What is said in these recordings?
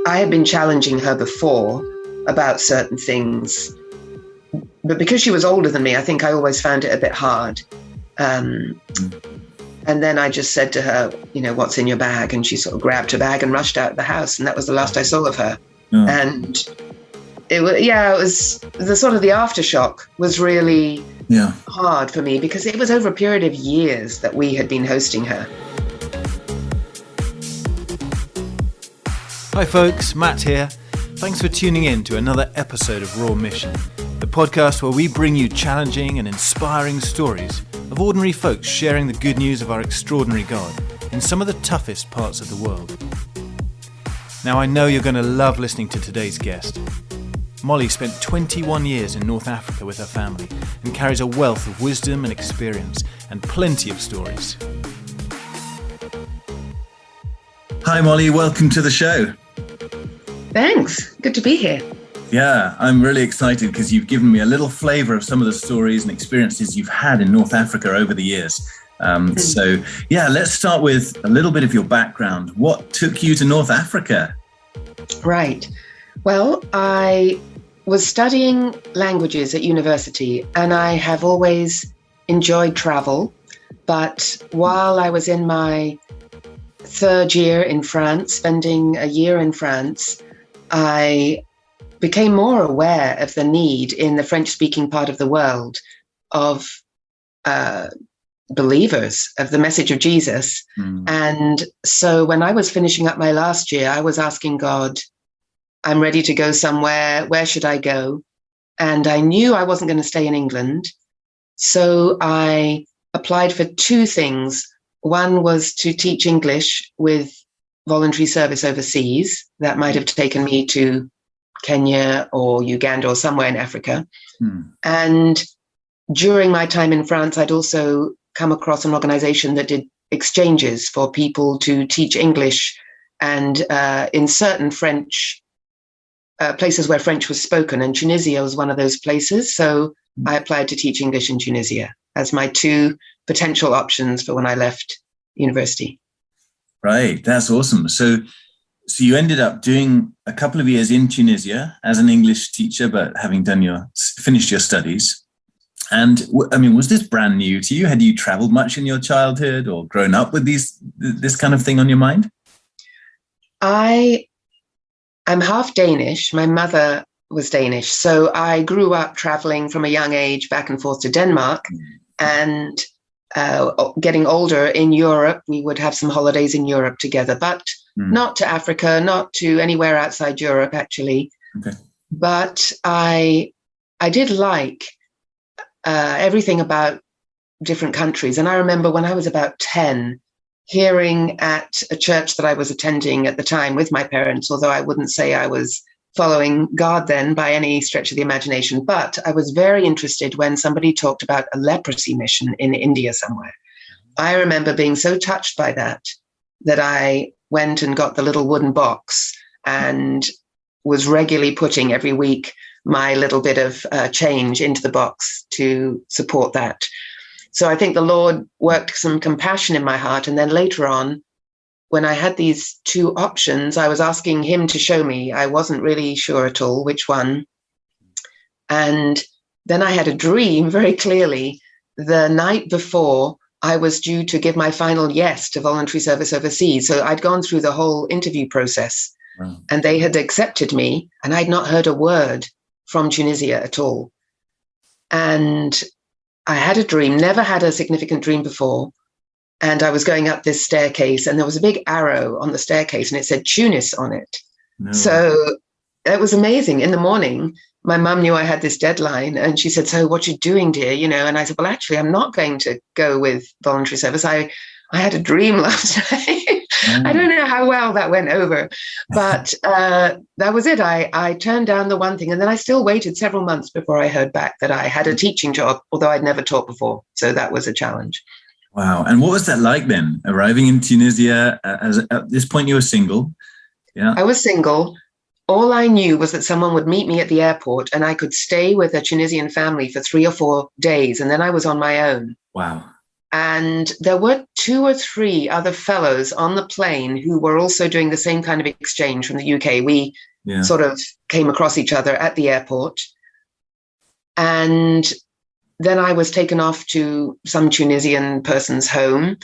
I had been challenging her before about certain things, but because she was older than me, I think I always found it a bit hard. And then I just said to her, what's in your bag? And she sort of grabbed her bag and rushed out of the house. And that was the last I saw of her. Oh. And it was the sort of the aftershock was really hard for me, because it was over a period of years that we had been hosting her. Hi folks, Matt here. Thanks for tuning in to another episode of Raw Mission, the podcast where we bring you challenging and inspiring stories of ordinary folks sharing the good news of our extraordinary God in some of the toughest parts of the world. Now, I know you're going to love listening to today's guest. Molly spent 21 years in North Africa with her family and carries a wealth of wisdom and experience and plenty of stories. Hi Molly, welcome to the show. Thanks, good to be here. Yeah, I'm really excited because you've given me a little flavour of some of the stories and experiences you've had in North Africa over the years. So let's start with a little bit of your background. What took you to North Africa? Right. Well, I was studying languages at university and I have always enjoyed travel. But while I was in my third year in France, spending a year in France, I became more aware of the need in the French-speaking part of the world of believers, of the message of Jesus. And so when I was finishing up my last year, I was asking God, I'm ready to go somewhere. Where should I go? And I knew I wasn't going to stay in England. So I applied for two things. One was to teach English with voluntary service overseas. That might have taken me to Kenya or Uganda or somewhere in Africa. And during my time in France, I'd also come across an organization that did exchanges for people to teach English and in certain French places where French was spoken. And Tunisia was one of those places. So I applied to teach English in Tunisia as my two potential options for when I left university. Right, that's awesome. So you ended up doing a couple of years in Tunisia as an English teacher, but having finished your studies. And I mean, was this brand new to you? Had you traveled much in your childhood or grown up with this kind of thing on your mind? I'm half Danish. My mother was Danish. So I grew up traveling from a young age back and forth to Denmark and getting older in Europe. We would have some holidays in Europe together, but not to Africa, not to anywhere outside Europe, actually. Okay. But I did like everything about different countries. And I remember when I was about 10, hearing at a church that I was attending at the time with my parents, although I wouldn't say I was following God then by any stretch of the imagination, but I was very interested when somebody talked about a leprosy mission in India somewhere. I remember being so touched by that I went and got the little wooden box and was regularly putting every week my little bit of change into the box to support that. So I think the Lord worked some compassion in my heart. And then later on, when I had these two options, I was asking him to show me. I wasn't really sure at all which one. And then I had a dream very clearly the night before I was due to give my final yes to voluntary service overseas. So I'd gone through the whole interview process and they had accepted me and I'd not heard a word from Tunisia at all. And I had a dream, never had a significant dream before. And I was going up this staircase and there was a big arrow on the staircase and it said Tunis on it. No. So it was amazing. In the morning, my mum knew I had this deadline and she said, so what you doing, dear? And I said, well, actually, I'm not going to go with voluntary service. I had a dream last night. I don't know how well that went over, but that was it. I turned down the one thing and then I still waited several months before I heard back that I had a teaching job, although I'd never taught before. So that was a challenge. Wow. And what was that like then, arriving in Tunisia? At this point, you were single? Yeah. I was single. All I knew was that someone would meet me at the airport and I could stay with a Tunisian family for 3 or 4 days. And then I was on my own. Wow. And there were 2 or 3 other fellows on the plane who were also doing the same kind of exchange from the UK. We sort of came across each other at the airport. And then I was taken off to some Tunisian person's home.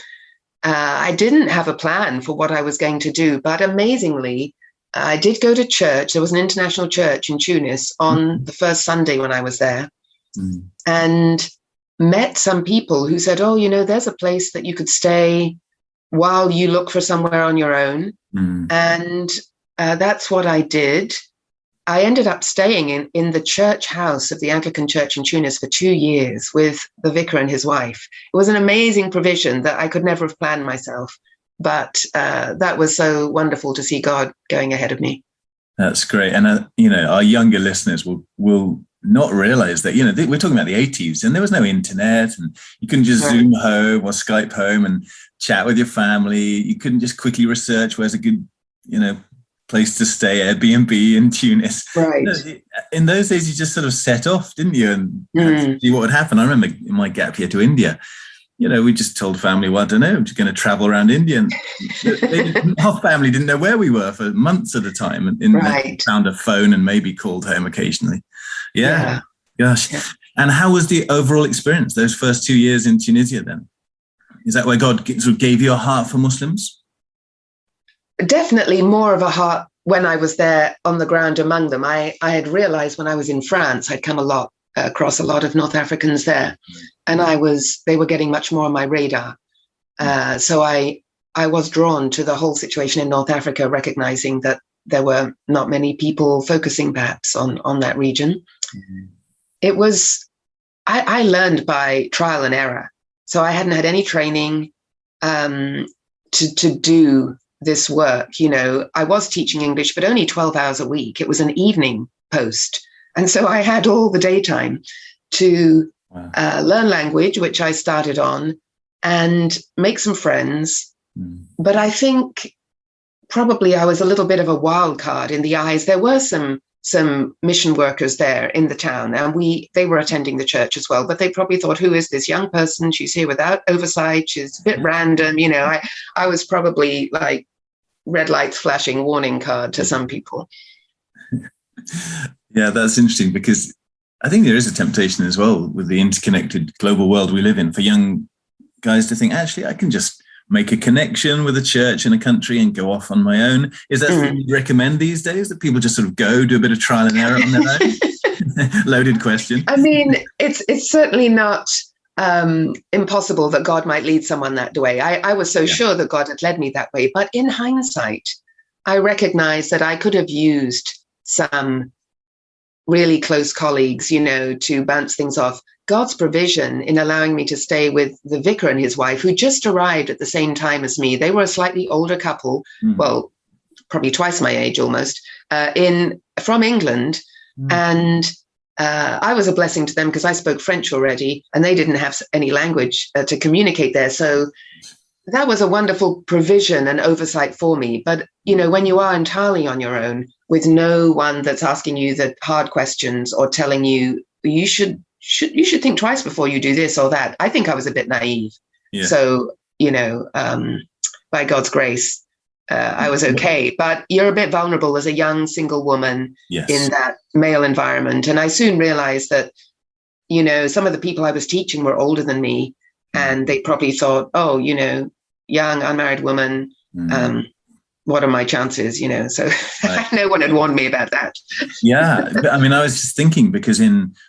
I didn't have a plan for what I was going to do, but amazingly, I did go to church. There was an international church in Tunis on the first Sunday when I was there, and met some people who said, oh, there's a place that you could stay while you look for somewhere on your own. And that's what I did. I ended up staying in the church house of the Anglican Church in Tunis for 2 years with the vicar and his wife. It was an amazing provision that I could never have planned myself, but that was so wonderful to see God going ahead of me. That's great. And, our younger listeners will not realize that, we're talking about the 80s and there was no internet and you couldn't just Zoom home or Skype home and chat with your family. You couldn't just quickly research where's a good, place to stay, Airbnb in Tunis. Right. In those days, you just sort of set off, didn't you? And see what would happen. I remember in my gap year to India, we just told family, well, I don't know, I'm just going to travel around India. And our family didn't know where we were for months at a time. And they found a phone and maybe called home occasionally. Yeah. Gosh. Yeah. And how was the overall experience, those first 2 years in Tunisia then? Is that where God sort of gave you a heart for Muslims? Definitely more of a heart when I was there on the ground among them. I had realized when I was in France, I'd come across a lot of North Africans there, and they were getting much more on my radar. So I was drawn to the whole situation in North Africa, recognizing that there were not many people focusing perhaps on that region. It was, I learned by trial and error. So I hadn't had any training to do this work. I was teaching English, but only 12 hours a week. It was an evening post. And so I had all the daytime to learn language, which I started on, and make some friends. But I think probably I was a little bit of a wild card in the eyes. There were some mission workers there in the town, and they were attending the church as well, but they probably thought, who is this young person? She's here without oversight. She's a bit random. I was probably like red lights flashing warning card to some people. Yeah, that's interesting, because I think there is a temptation as well with the interconnected global world we live in for young guys to think, actually, I can just make a connection with a church in a country and go off on my own. Is that what you'd recommend these days, that people just sort of go do a bit of trial and error on their own? Loaded question. I mean, it's certainly not impossible that God might lead someone that way. I was so sure that God had led me that way. But in hindsight, I recognize that I could have used some really close colleagues, to bounce things off. God's provision in allowing me to stay with the vicar and his wife, who just arrived at the same time as me. They were a slightly older couple, well, probably twice my age almost, from England. And I was a blessing to them because I spoke French already, and they didn't have any language to communicate there. So that was a wonderful provision and oversight for me. But, when you are entirely on your own with no one that's asking you the hard questions or telling you, you should think twice before you do this or that. I think I was a bit naive. Yeah. So, by God's grace, I was okay. But you're a bit vulnerable as a young single woman in that male environment. And I soon realized that, some of the people I was teaching were older than me, and they probably thought, oh, young, unmarried woman, what are my chances, So no one had warned me about that. Yeah. I mean, I was just thinking, because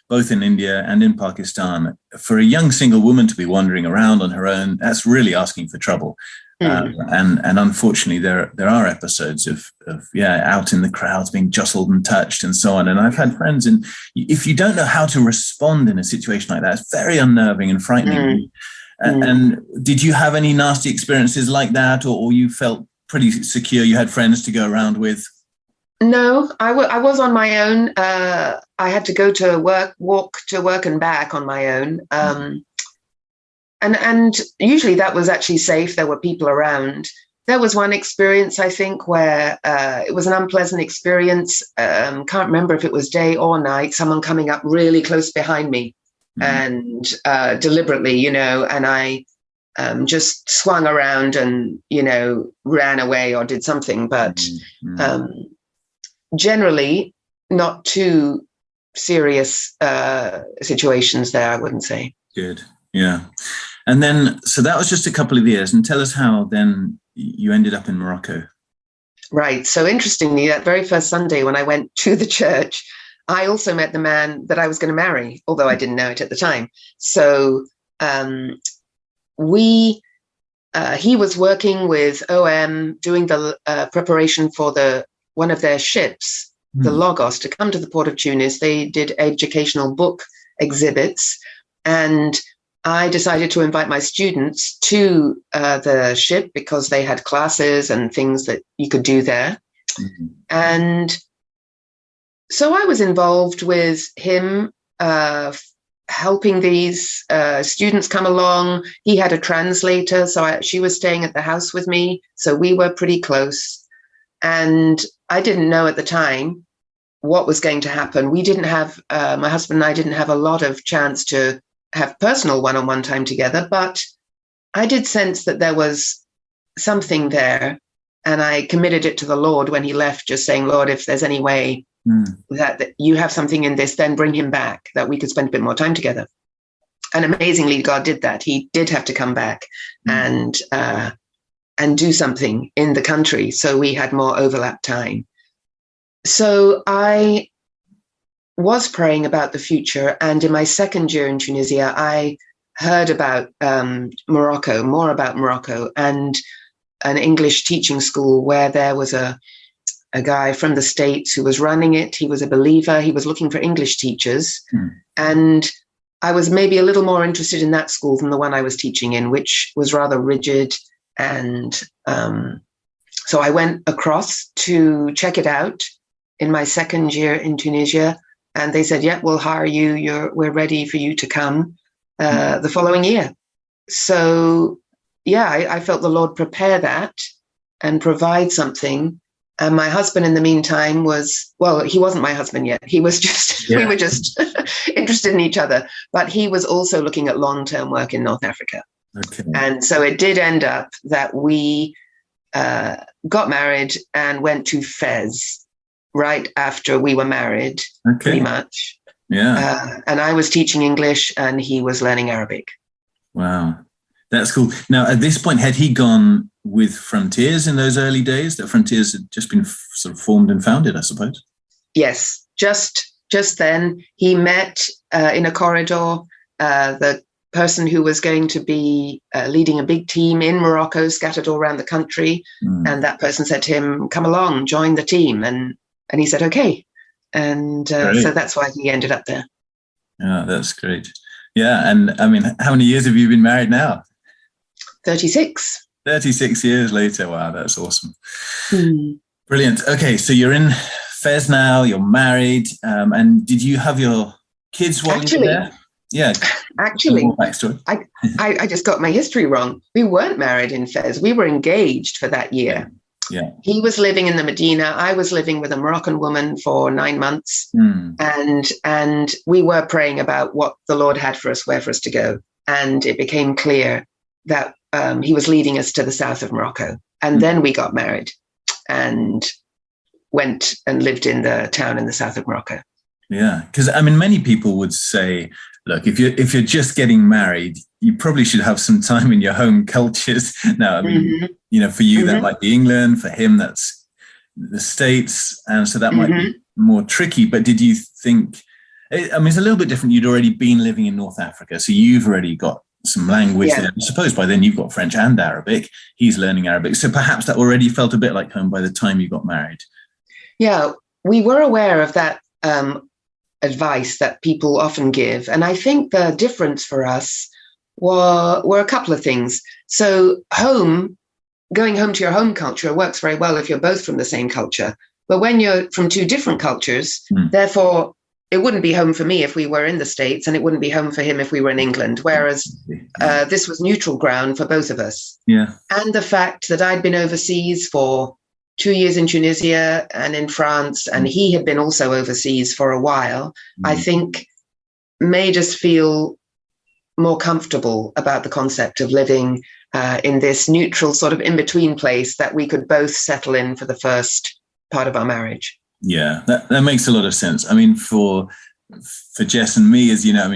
both in India and in Pakistan, for a young single woman to be wandering around on her own, that's really asking for trouble. And unfortunately, there are episodes of out in the crowds being jostled and touched and so on. And I've had friends, and if you don't know how to respond in a situation like that, it's very unnerving and frightening. And did you have any nasty experiences like that, or you felt pretty secure? You had friends to go around with? No, I was on my own. I had to go to walk to work and back on my own. And usually that was actually safe. There were people around. There was one experience, I think, where it was an unpleasant experience. Can't remember if it was day or night, someone coming up really close behind me and deliberately, and I just swung around and, ran away or did something. But generally, not too serious situations there, I wouldn't say. Good. Yeah. And then, so that was just a couple of years. And tell us how then you ended up in Morocco. Right. So interestingly, that very first Sunday when I went to the church, I also met the man that I was going to marry, although I didn't know it at the time. So he was working with OM, doing the preparation for one of their ships, the Logos, to come to the port of Tunis. They did educational book exhibits, and I decided to invite my students to the ship because they had classes and things that you could do there. Mm-hmm. And so I was involved with him, helping these students come along. He had a translator, so she was staying at the house with me. So we were pretty close. And I didn't know at the time what was going to happen. We didn't have, my husband and I didn't have a lot of chance to have personal one-on-one time together, but I did sense that there was something there. And I committed it to the Lord when he left, just saying, Lord, if there's any way that you have something in this, then bring him back, that we could spend a bit more time together. And amazingly, God did that. He did have to come back and do something in the country. So we had more overlap time. So I was praying about the future. And in my second year in Tunisia, I heard about more about Morocco, and an English teaching school where there was a guy from the States who was running it. He was a believer. He was looking for English teachers. And I was maybe a little more interested in that school than the one I was teaching in, which was rather rigid. And so I went across to check it out in my second year in Tunisia. And they said, yeah, we'll hire you. We're ready for you to come the following year. So, yeah, I felt the Lord prepare that and provide something. And my husband, in the meantime, he wasn't my husband yet. He was just, we were just interested in each other. But he was also looking at long-term work in North Africa. Okay. And so it did end up that we got married and went to Fez right after we were married, pretty much. Yeah. And I was teaching English and he was learning Arabic. Wow. That's cool. Now, at this point, had he gone with Frontiers in those early days? That Frontiers had just been sort of formed and founded, I suppose? Yes. Just then, he met in a corridor the person who was going to be leading a big team in Morocco, scattered all around the country. And that person said to him, come along, join the team. And he said, okay. And so that's why he ended up there. Yeah, that's great. Yeah. And I mean, how many years have you been married now? 36. 36 years later. Wow, that's awesome. Brilliant. Okay, so you're in Fez now, you're married, and did you have your kids while you were there? Yeah. Actually, I just got my history wrong. We weren't married in Fez. We were engaged for that year. Yeah. He was living in the Medina. I was living with a Moroccan woman for 9 months. And we were praying about what the Lord had for us, where for us to go. And it became clear that he was leading us to the south of Morocco. And then we got married and went and lived in the town in the south of Morocco. Yeah, because I mean, many people would say, look, if you're just getting married, you probably should have some time in your home cultures. Now, I mean, for you, that might be England. For him, that's the States. And so that might be more tricky. But did you think, I mean, it's a little bit different. You'd already been living in North Africa. So you've already got some language there. I suppose by then you've got French and Arabic. He's learning Arabic. So perhaps that already felt a bit like home by the time you got married. Yeah, we were aware of that advice that people often give. And I think the difference for us were a couple of things. So going home to your home culture works very well if you're both from the same culture. But when you're from two different cultures, therefore, it wouldn't be home for me if we were in the States, and it wouldn't be home for him if we were in England, whereas this was neutral ground for both of us. Yeah. And the fact that I'd been overseas for 2 years in Tunisia and in France, and he had been also overseas for a while, I think made us feel more comfortable about the concept of living in this neutral sort of in-between place that we could both settle in for the first part of our marriage. Yeah, that makes a lot of sense. I mean, for Jess and me, as you know,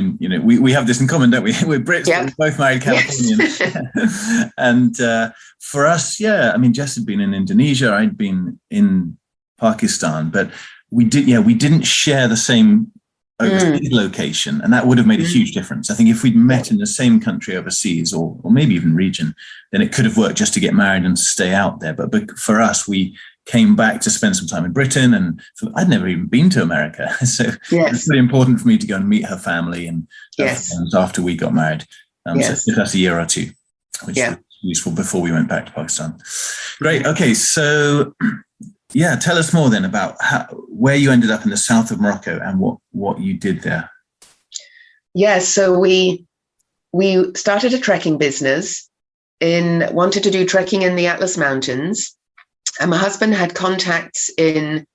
we have this in common, don't we? We're Brits, Yep. but we're both married Californians. Yes. And for us, yeah, I mean, Jess had been in Indonesia, I'd been in Pakistan, but we didn't share the same overseas location, and that would have made a huge difference. I think if we'd met in the same country overseas, or maybe even region, then it could have worked just to get married and stay out there. But for us, we came back to spend some time in Britain, and I'd never even been to America. So Yes. it's really important for me to go and meet her family and her Yes. friends after we got married. Yes. So that's a year or two, which was useful before we went back to Pakistan. Great. Okay. So yeah, tell us more then about where you ended up in the south of Morocco and what you did there. Yes. So we started a trekking business wanted to do trekking in the Atlas Mountains. And my husband had contacts in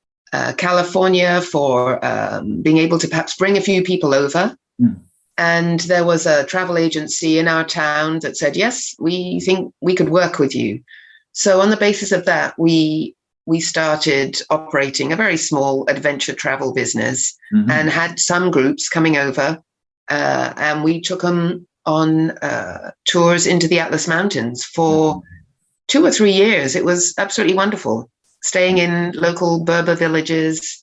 California for being able to perhaps bring a few people over. And there was a travel agency in our town that said, yes, we think we could work with you. So on the basis of that, we started operating a very small adventure travel business and had some groups coming over. And we took them on tours into the Atlas Mountains for 2 or 3 years. It was absolutely wonderful, staying in local Berber villages.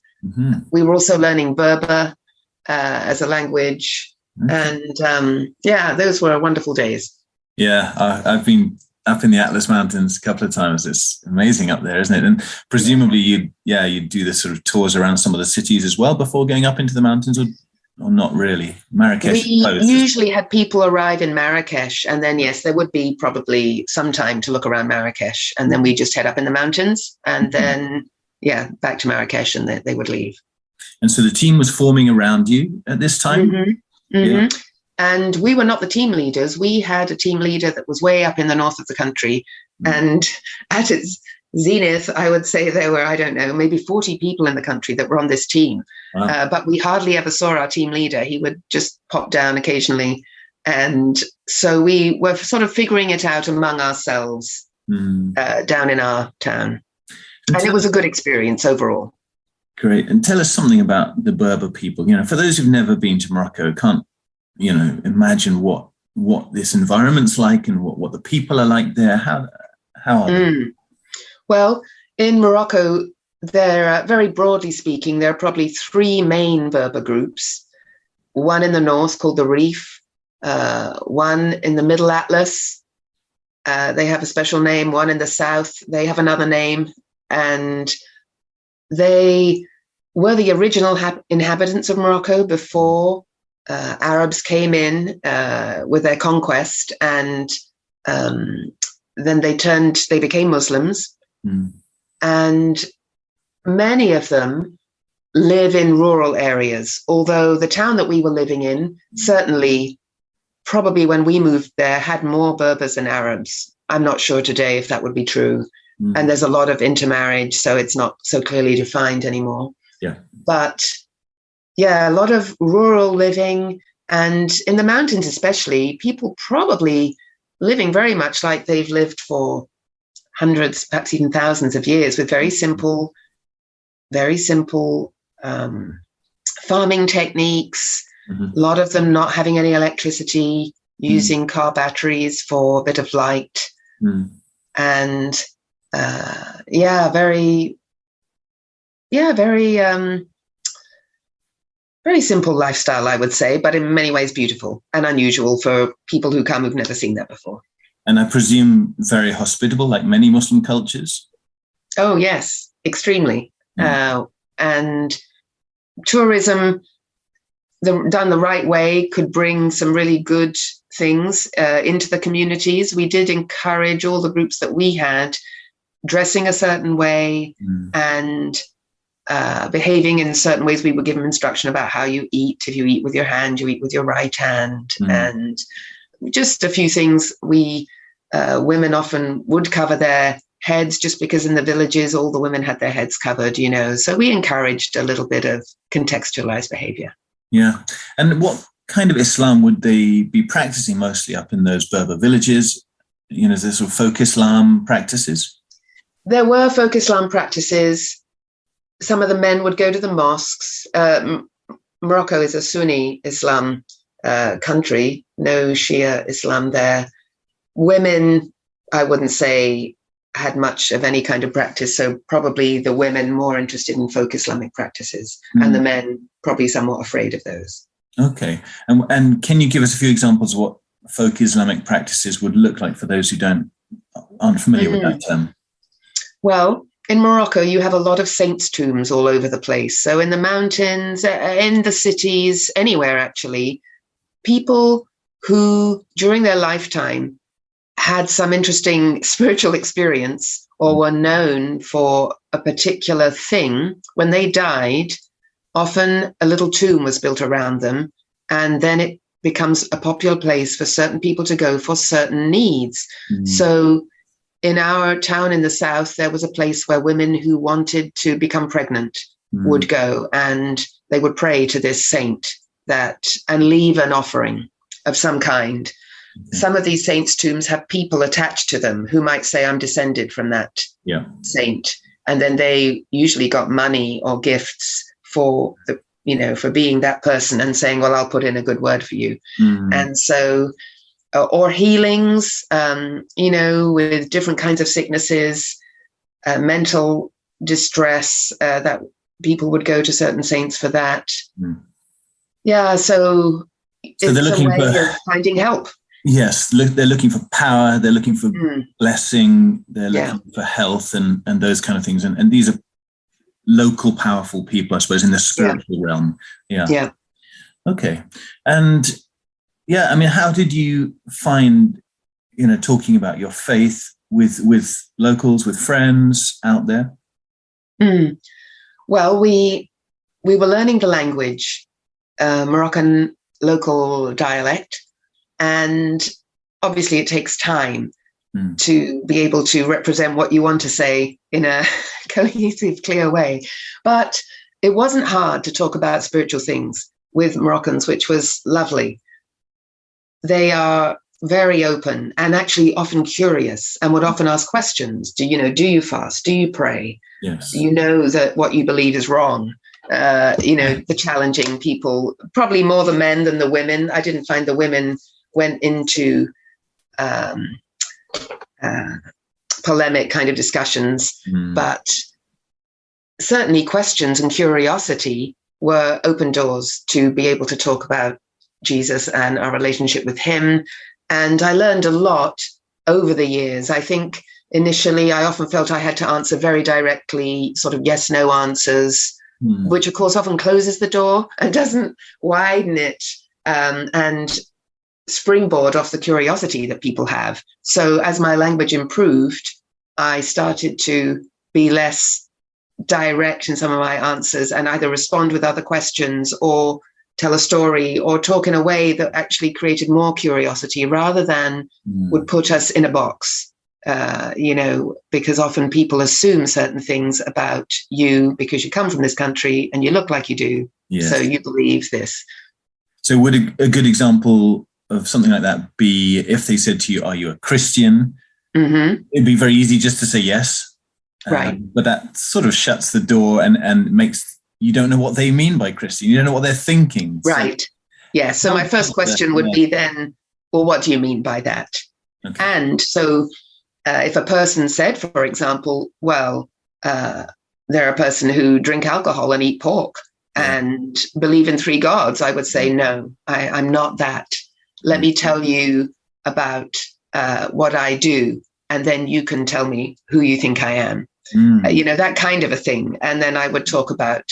We were also learning Berber as a language. And those were wonderful days. Yeah, I've been up in the Atlas Mountains a couple of times. It's amazing up there, isn't it? And presumably you'd do the sort of tours around some of the cities as well before going up into the mountains, or not really? Marrakesh. We usually had people arrive in Marrakesh, and then, yes, there would be probably some time to look around Marrakesh, and then we just head up in the mountains, and then, back to Marrakesh, and they would leave. And so the team was forming around you at this time? Yeah. And we were not the team leaders. We had a team leader that was way up in the north of the country, and at its zenith, I would say there were, I don't know, maybe 40 people in the country that were on this team. Wow. But we hardly ever saw our team leader. He would just pop down occasionally. And so we were sort of figuring it out among ourselves down in our town. And it was a good experience overall. Great. And tell us something about the Berber people. For those who've never been to Morocco, can't, imagine what this environment's like and what the people are like there. How are they? Well, in Morocco, there, very broadly speaking, there are probably 3 main Berber groups. One in the north called the Rif, one in the Middle Atlas, they have a special name. One in the south, they have another name. And they were the original inhabitants of Morocco before Arabs came in with their conquest, and then they became Muslims. And many of them live in rural areas, although the town that we were living in certainly, probably when we moved there, had more Berbers than Arabs. I'm not sure today if that would be true. And there's a lot of intermarriage, so it's not so clearly defined anymore. Yeah. But a lot of rural living, and in the mountains especially, people probably living very much like they've lived for hundreds, perhaps even thousands of years, with very simple farming techniques. A lot of them not having any electricity, using car batteries for a bit of light. And very simple lifestyle, I would say, but in many ways beautiful and unusual for people who come who've never seen that before. And I presume very hospitable, like many Muslim cultures? Oh, yes, extremely. And tourism, done the right way, could bring some really good things into the communities. We did encourage all the groups that we had dressing a certain way and behaving in certain ways. We were given instruction about how you eat. If you eat with your hand, you eat with your right hand. And just a few things. Women often would cover their heads, just because in the villages all the women had their heads covered, So we encouraged a little bit of contextualized behavior. Yeah. And what kind of Islam would they be practicing mostly up in those Berber villages? You know, there's sort of folk Islam practices? There were folk Islam practices. Some of the men would go to the mosques. Morocco is a Sunni Islam country, no Shia Islam there. Women, I wouldn't say, had much of any kind of practice, so probably the women more interested in folk Islamic practices, and the men probably somewhat afraid of those. Okay. And can you give us a few examples of what folk Islamic practices would look like for those who aren't familiar with that term? Well, in Morocco, you have a lot of saints' tombs all over the place. So in the mountains, in the cities, anywhere actually, people who during their lifetime had some interesting spiritual experience or were known for a particular thing, when they died, often a little tomb was built around them, and then it becomes a popular place for certain people to go for certain needs. So in our town in the south, there was a place where women who wanted to become pregnant would go, and they would pray to this saint and leave an offering of some kind. Some of these saints' tombs have people attached to them who might say, I'm descended from that saint. And then they usually got money or gifts for being that person and saying, well, I'll put in a good word for you. And so, or healings, with different kinds of sicknesses, mental distress, that people would go to certain saints for that. Yeah, so it's they're looking a way of finding help. Yes, they're looking for power, they're looking for blessing, they're looking for health and those kind of things. And these are local, powerful people, I suppose, in the spiritual realm. Yeah. Okay. And I mean, how did you find, talking about your faith with locals, with friends out there? Well, we were learning the language, Moroccan local dialect. And obviously it takes time to be able to represent what you want to say in a cohesive, clear way. But it wasn't hard to talk about spiritual things with Moroccans, which was lovely. They are very open and actually often curious and would often ask questions. Do you fast? Do you pray? Yes. Do you know that what you believe is wrong? The challenging people, probably more the men than the women. I didn't find the women went into polemic kind of discussions, but certainly questions and curiosity were open doors to be able to talk about Jesus and our relationship with him. And I learned a lot over the years. I think initially I often felt I had to answer very directly, sort of yes, no answers, which of course often closes the door and doesn't widen it and springboard off the curiosity that people have. So as my language improved, I started to be less direct in some of my answers and either respond with other questions or tell a story or talk in a way that actually created more curiosity rather than would put us in a box, because often people assume certain things about you because you come from this country and you look like you do. Yes. So you believe this. So would a good example of something like that be if they said to you, are you a Christian? It'd be very easy just to say yes. Right. But that sort of shuts the door and makes you don't know what they mean by Christian. You don't know what they're thinking. Right. Yeah. So my first question would be then, well, what do you mean by that? Okay. And so if a person said, for example, well, they're a person who drink alcohol and eat pork and believe in three gods, I would say, no, I'm not that. Let me tell you about what I do, and then you can tell me who you think I am. That kind of a thing. And then I would talk about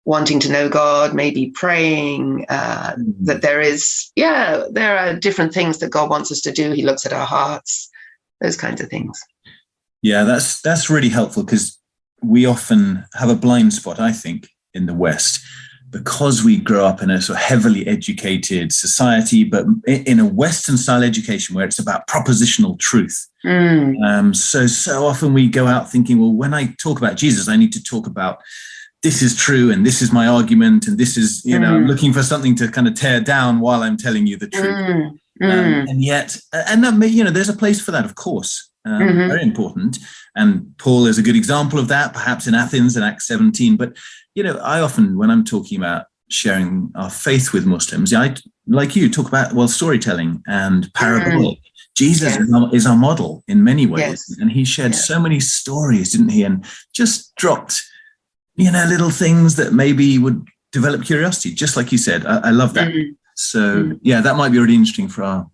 wanting to know God, maybe praying, that there are different things that God wants us to do. He looks at our hearts, those kinds of things. Yeah, that's really helpful because we often have a blind spot, I think, in the West, because we grow up in a sort of heavily educated society, but in a Western style education where it's about propositional truth. So often we go out thinking, well, when I talk about Jesus, I need to talk about this is true and this is my argument and this is, I'm looking for something to kind of tear down while I'm telling you the truth. And yet, and that may, there's a place for that, of course, very important. And Paul is a good example of that, perhaps in Athens in Acts 17. But, I often, when I'm talking about sharing our faith with Muslims, I, like you, talk about, storytelling and parabolic. Jesus is our model in many ways. And he shared so many stories, didn't he? And just dropped, little things that maybe would develop curiosity, just like you said. I love that. So, that might be really interesting for our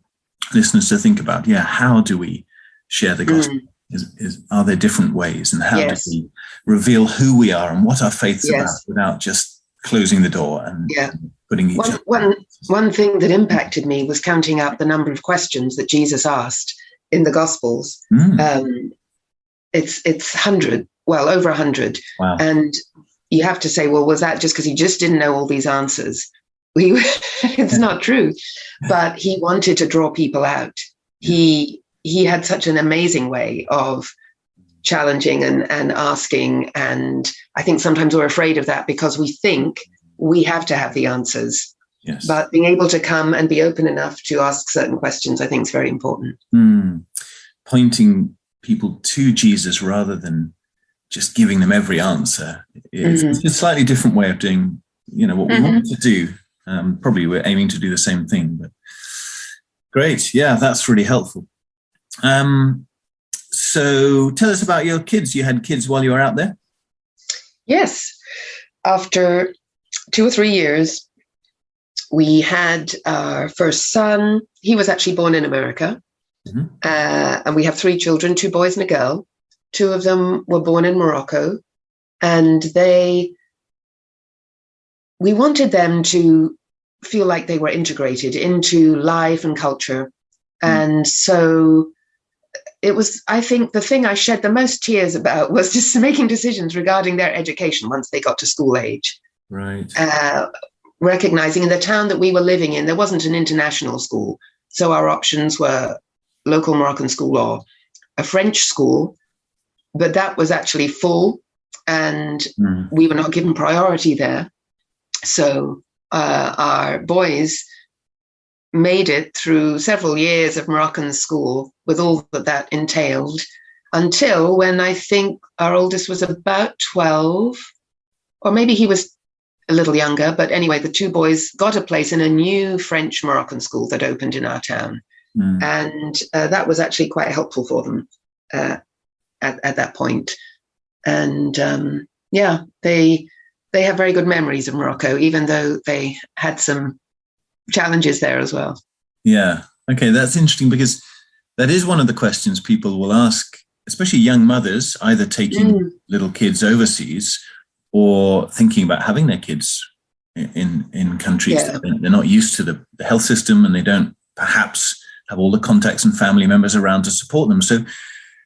listeners to think about. How do we share the gospel? Are there different ways? And how do we reveal who we are and what our faith's about without just closing the door and putting each other? One thing that impacted me was counting up the number of questions that Jesus asked in the Gospels. It's 100, over 100. Wow. And you have to say, well, was that just because he just didn't know all these answers? It's not true. But he wanted to draw people out. He had such an amazing way of challenging and asking. And I think sometimes we're afraid of that because we think we have to have the answers. Yes. But being able to come and be open enough to ask certain questions, I think is very important. Pointing people to Jesus rather than just giving them every answer. It's a slightly different way of doing, what we want to do. Probably we're aiming to do the same thing, but great. Yeah, that's really helpful. So tell us about your kids. You had kids while you were out there? Yes. After 2 or 3 years, we had our first son. He was actually born in America. And we have 3 children, 2 boys and a girl. 2 of them were born in Morocco. And we wanted them to feel like they were integrated into life and culture. And so it was, I think, the thing I shed the most tears about was just making decisions regarding their education once they got to school age. Right. Recognizing in the town that we were living in, there wasn't an international school. So our options were local Moroccan school or a French school, but that was actually full and we were not given priority there. So our boys made it through several years of Moroccan school with all that entailed until when I think our oldest was about 12, or maybe he was a little younger. But anyway, the 2 boys got a place in a new French Moroccan school that opened in our town. And that was actually quite helpful for them at that point. And they have very good memories of Morocco, even though they had some challenges there as well. Yeah. Okay. That's interesting because that is one of the questions people will ask, especially young mothers, either taking little kids overseas or thinking about having their kids in countries that they're not used to the health system and they don't perhaps have all the contacts and family members around to support them. So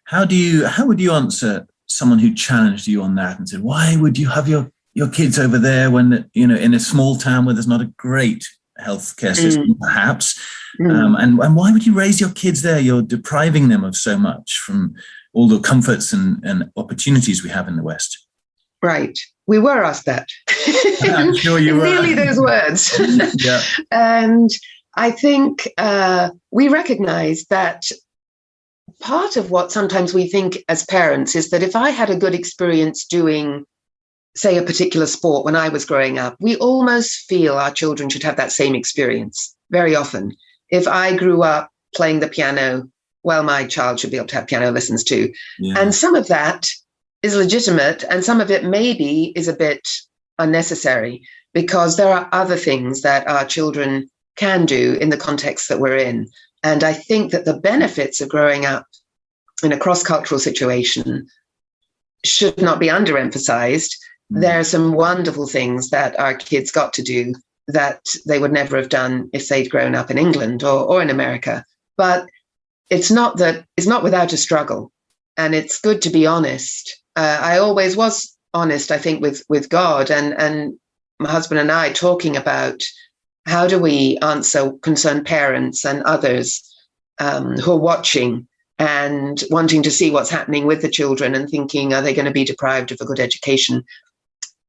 how would you answer someone who challenged you on that and said, why would you have your kids over there when, in a small town where there's not a great healthcare system, perhaps? And why would you raise your kids there? You're depriving them of so much from all the comforts and opportunities we have in the West. Right. We were asked that. I'm sure you were. Nearly those words. Yeah. And I think we recognize that part of what sometimes we think as parents is that if I had a good experience doing, say, a particular sport when I was growing up, we almost feel our children should have that same experience very often. If I grew up playing the piano, well, my child should be able to have piano lessons too. Yeah. And some of that is legitimate and some of it maybe is a bit unnecessary because there are other things that our children can do in the context that we're in. And I think that the benefits of growing up in a cross-cultural situation should not be underemphasized. There are some wonderful things that our kids got to do that they would never have done if they'd grown up in England or in America. But it's not without a struggle. And it's good to be honest. I always was honest, I think, with God and my husband and I talking about how do we answer concerned parents and others who are watching and wanting to see what's happening with the children and thinking, are they going to be deprived of a good education?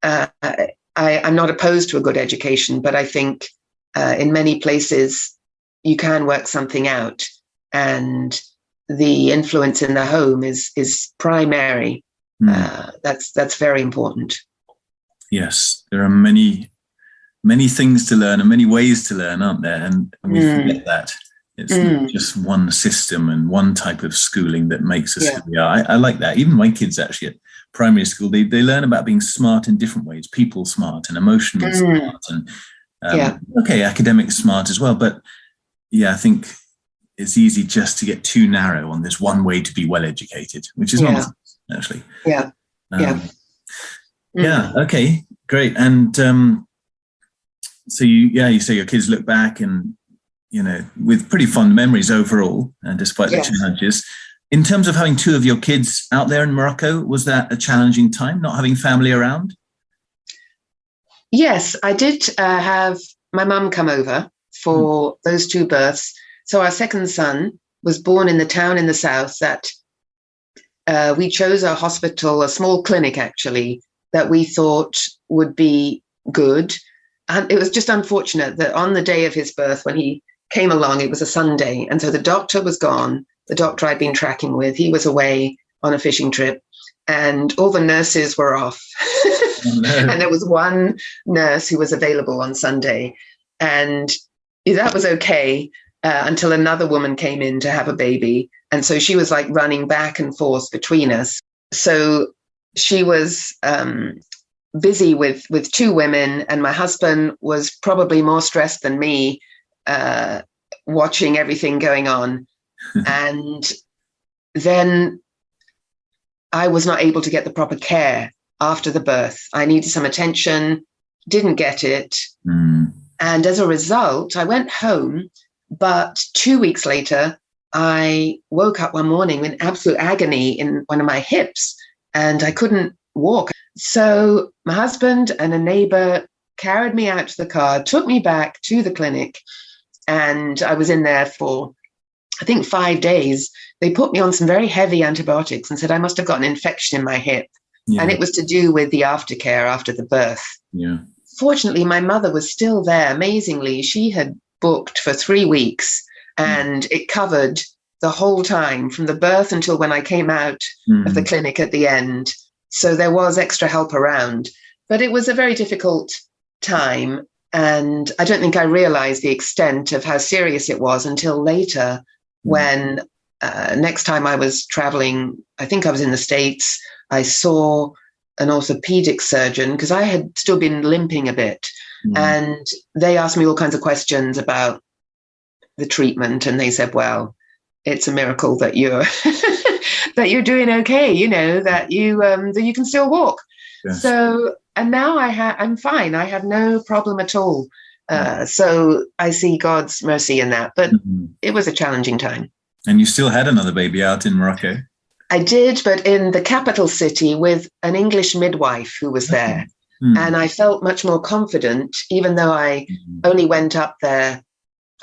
I'm not opposed to a good education, but I think in many places you can work something out, and the influence in the home is primary. That's very important. Yes, there are many things to learn and many ways to learn, aren't there? And we forget that. It's not just one system and one type of schooling that makes us who we are. I like that. Even my kids actually at primary school, they learn about being smart in different ways, people smart and emotional smart and academic smart as well. But I think it's easy just to get too narrow on this one way to be well educated, which is nonsense, actually. Okay, great. And so you say your kids look back and, with pretty fond memories overall, and despite the challenges. In terms of having two of your kids out there in Morocco, was that a challenging time, not having family around? Yes, I did have my mum come over for those two births. So our second son was born in the town in the south that we chose a hospital, a small clinic actually, that we thought would be good. And it was just unfortunate that on the day of his birth, when he came along, it was a Sunday. And so the doctor was gone. The doctor I'd been tracking with, he was away on a fishing trip, and all the nurses were off. Oh, no. And there was one nurse who was available on Sunday. And that was okay until another woman came in to have a baby. And so she was like running back and forth between us. So she was busy with two women, and my husband was probably more stressed than me, watching everything going on. And then I was not able to get the proper care after the birth. I needed some attention, didn't get it. And as a result, I went home. But 2 weeks later, I woke up one morning in absolute agony in one of my hips, and I couldn't walk. So my husband and a neighbor carried me out to the car, took me back to the clinic, and I was in there for, I think, 5 days. They put me on some very heavy antibiotics and said I must have got an infection in my hip. And it was to do with the aftercare after the birth. Fortunately, my mother was still there. Amazingly, she had booked for 3 weeks, and it covered the whole time from the birth until when I came out of the clinic at the end. So there was extra help around, but it was a very difficult time. And I don't think I realized the extent of how serious it was until later, when next time I was traveling, I think I was in the States, I saw an orthopedic surgeon because I had still been limping a bit. And they asked me all kinds of questions about the treatment. And they said, well, it's a miracle that you're that you're doing okay, that you can still walk. Yes. So, and now I'm fine. I have no problem at all. So I see God's mercy in that. But it was a challenging time. And you still had another baby out in Morocco? I did, but in the capital city with an English midwife who was there. And I felt much more confident, even though I only went up there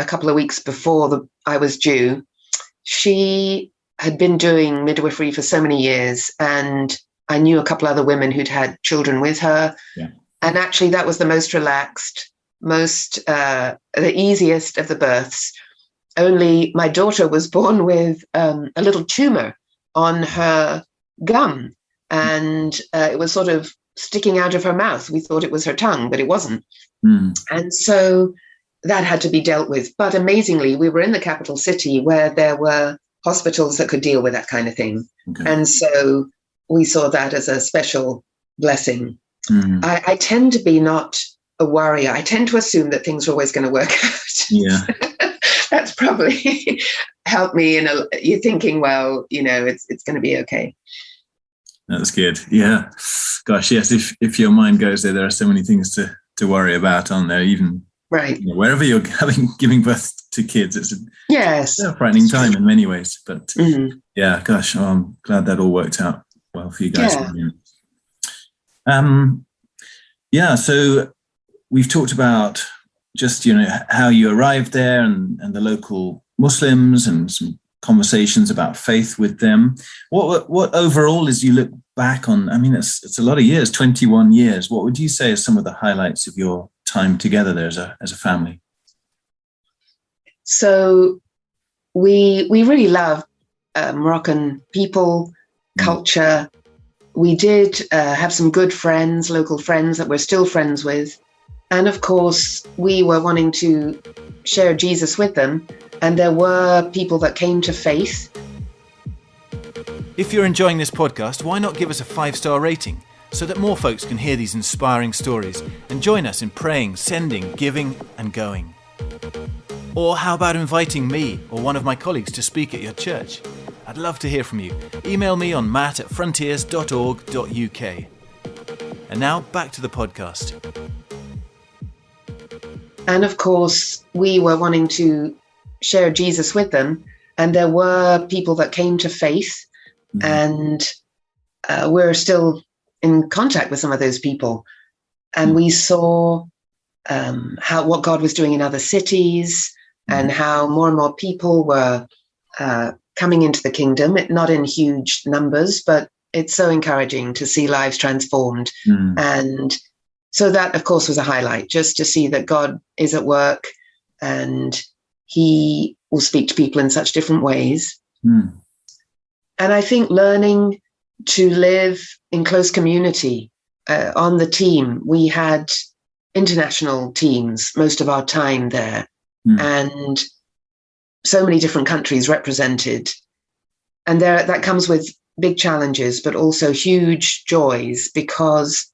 a couple of weeks before I was due. She had been doing midwifery for so many years, and I knew a couple other women who'd had children with her. And actually that was the most relaxed, the easiest of the births. Only my daughter was born with a little tumor on her gum, and it was sort of sticking out of her mouth. We thought it was her tongue, but it wasn't. And so that had to be dealt with. But amazingly, we were in the capital city where there were hospitals that could deal with that kind of thing. And so we saw that as a special blessing. I tend to be not a worrier. I tend to assume that things are always going to work out. That's probably helped me you're thinking, well, it's going to be okay. That's good. Yeah. Gosh, yes. If your mind goes there are so many things to worry about, aren't there? Even wherever you're giving birth to kids, it's a frightening time in many ways. But gosh, I'm glad that all worked out well for you guys. So we've talked about just how you arrived there and the local Muslims and some conversations about faith with them. What overall, as you look back on, I mean, it's a lot of years, 21 years. What would you say are some of the highlights of your time together there as a family? So we really love Moroccan people, culture. We did have some good friends, local friends that we're still friends with. And of course, we were wanting to share Jesus with them. And there were people that came to faith. If you're enjoying this podcast, why not give us a 5-star rating so that more folks can hear these inspiring stories and join us in praying, sending, giving and going? Or how about inviting me or one of my colleagues to speak at your church? I'd love to hear from you. Email me on matt@frontiers.org.uk. And now back to the podcast. And of course, we were wanting to share Jesus with them. And there were people that came to faith. And we're still in contact with some of those people. And we saw what God was doing in other cities and how more and more people were coming into the kingdom, not in huge numbers, but it's so encouraging to see lives transformed. And so that, of course, was a highlight, just to see that God is at work and he will speak to people in such different ways. And I think learning to live in close community on the team, we had international teams most of our time there, and so many different countries represented. And that comes with big challenges, but also huge joys, because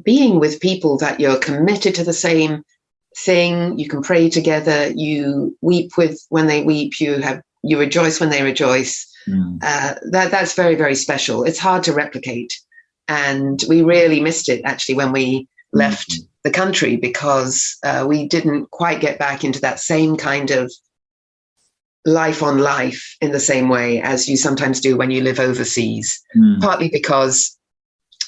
being with people that you're committed to the same thing, you can pray together, you weep when they weep, you rejoice when they rejoice. That's very, very special. It's hard to replicate. And we really missed it actually when we left the country, because we didn't quite get back into that same kind of life on life in the same way as you sometimes do when you live overseas, partly because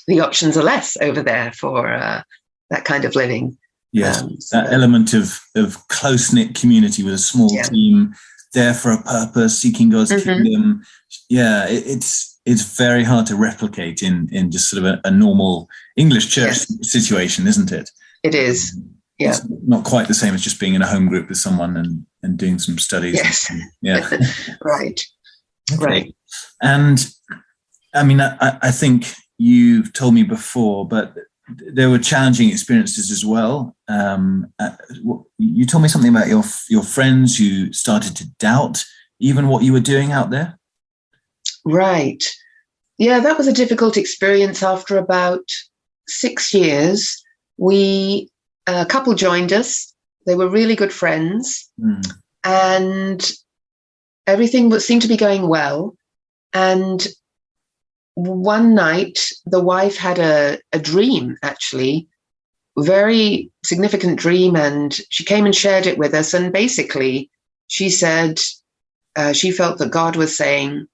the options are less over there for that kind of living. Yes, that element of close-knit community with a small team there for a purpose, seeking God's kingdom. Yeah, it's very hard to replicate in just sort of a normal English church situation, isn't it? It is. Yeah. It's not quite the same as just being in a home group with someone and doing some studies. Yes. Yeah. Right. Okay. Right. And I mean, I think you've told me before, but there were challenging experiences as well. You told me something about your friends who started to doubt even what you were doing out there. Right. Yeah, that was a difficult experience. After about 6 years, a couple joined us. They were really good friends, and everything seemed to be going well. And one night, the wife had a dream, actually, very significant dream, and she came and shared it with us. And basically, she said she felt that God was saying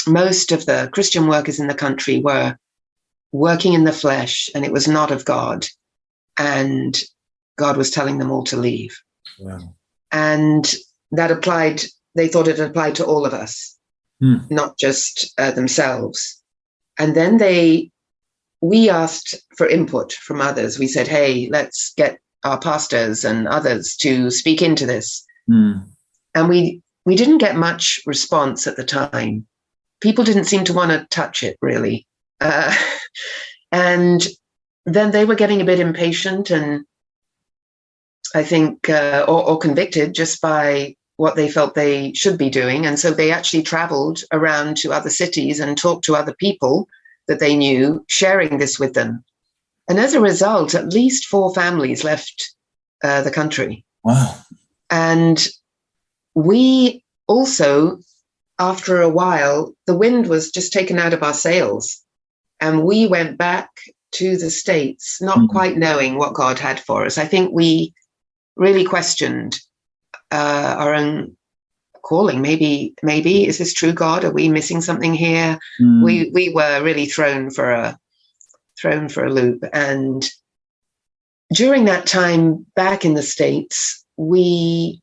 most of the Christian workers in the country were working in the flesh, and it was not of God. And God was telling them all to leave. Wow. And that applied, they thought it applied to all of us. Not just themselves. And then we asked for input from others. We said, hey, let's get our pastors and others to speak into this. And we didn't get much response at the time. People didn't seem to want to touch it, really. And then they were getting a bit impatient and I think, or convicted just by what they felt they should be doing. And so they actually traveled around to other cities and talked to other people that they knew, sharing this with them. And as a result, at least 4 families left the country. Wow. And we also, after a while, the wind was just taken out of our sails. And we went back to the States, not quite knowing what God had for us. I think we really questioned our own calling. Maybe is this true, God? Are we missing something here? We were really thrown for a loop. And during that time back in the States, we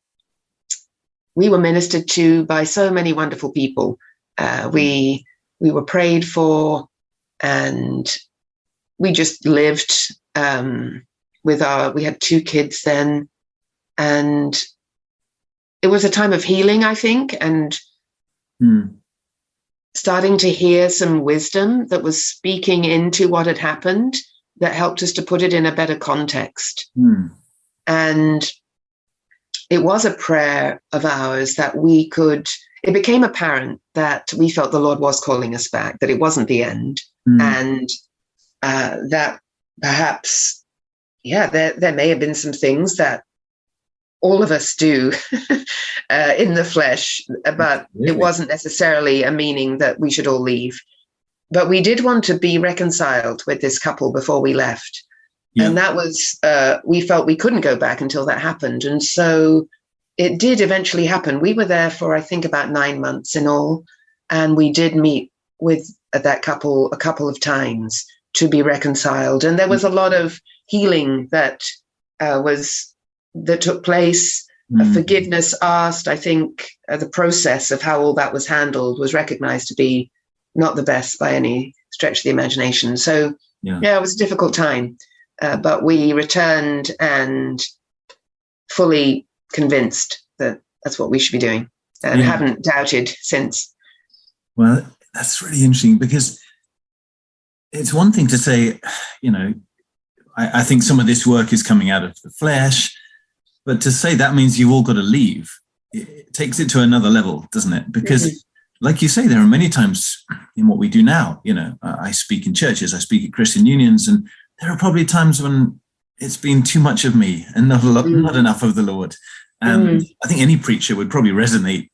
we were ministered to by so many wonderful people. We were prayed for, and we just lived we had 2 kids then, and it was a time of healing, I think, and starting to hear some wisdom that was speaking into what had happened that helped us to put it in a better context. And it was a prayer of ours that it became apparent that we felt the Lord was calling us back, that it wasn't the end. And that perhaps, there may have been some things that all of us do in the flesh, but it wasn't necessarily a meaning that we should all leave. But we did want to be reconciled with this couple before we left. Yeah. And that was, we felt we couldn't go back until that happened. And so it did eventually happen. We were there for, I think, about 9 months in all. And we did meet with that couple a couple of times to be reconciled. And there was a lot of healing that took place, forgiveness asked. I think the process of how all that was handled was recognized to be not the best by any stretch of the imagination. So, it was a difficult time. But we returned and fully convinced that that's what we should be doing, and haven't doubted since. Well, that's really interesting, because it's one thing to say, I think some of this work is coming out of the flesh, but to say that means you've all got to leave, it takes it to another level, doesn't it? Because like you say, there are many times in what we do now, I speak in churches, I speak at Christian unions, and there are probably times when it's been too much of me and not enough of the Lord. And I think any preacher would probably resonate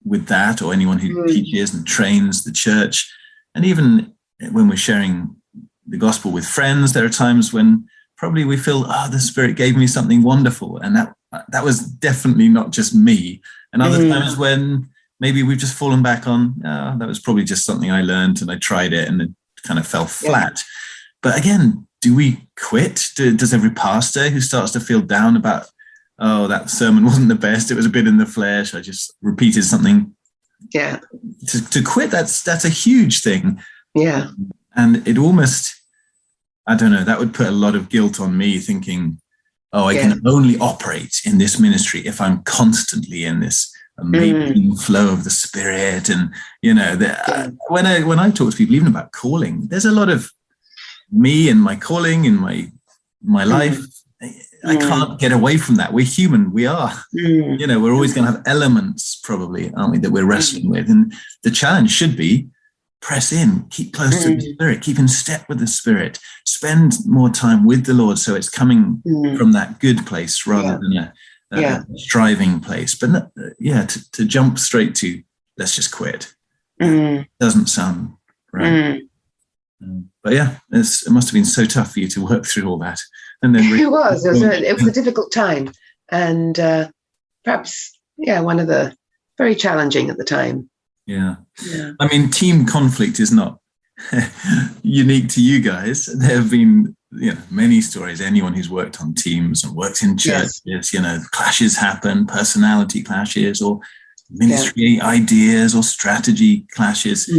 with that, or anyone who teaches and trains the church. And even when we're sharing the gospel with friends, there are times when probably we feel, the Spirit gave me something wonderful. And that was definitely not just me. And other times when maybe we've just fallen back on, that was probably just something I learned and I tried it and it kind of fell flat. But again, do we quit? Does every pastor who starts to feel down about, that sermon wasn't the best, it was a bit in the flesh, I just repeated something. Yeah. To quit, that's a huge thing. Yeah. And it almost, I don't know, that would put a lot of guilt on me, thinking, I can only operate in this ministry if I'm constantly in this amazing flow of the Spirit. And, when I talk to people, even about calling, there's a lot of me and my calling in my life. I can't get away from that. We're human. We are, we're always going to have elements probably, aren't we, that we're wrestling with. And the challenge should be press in, keep close to the Spirit, keep in step with the Spirit, spend more time with the Lord. So it's coming from that good place rather than a striving place. But to jump straight to, let's just quit. Doesn't sound right. But it must have been so tough for you to work through all that. And then it was a difficult time, and perhaps one of the very challenging at the time. I mean, team conflict is not unique to you guys. There have been many stories. Anyone who's worked on teams and worked in churches, clashes happen, personality clashes, or ministry ideas or strategy clashes.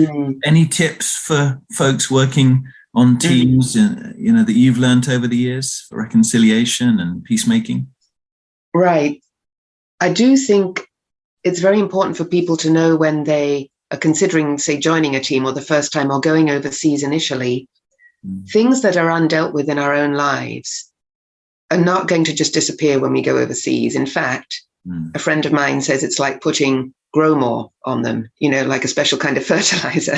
Any tips for folks working on teams, that you've learned over the years for reconciliation and peacemaking? Right. I do think it's very important for people to know when they are considering, say, joining a team or the first time or going overseas initially, things that are undealt with in our own lives are not going to just disappear when we go overseas. In fact, a friend of mine says it's like putting grow more on them, like a special kind of fertilizer.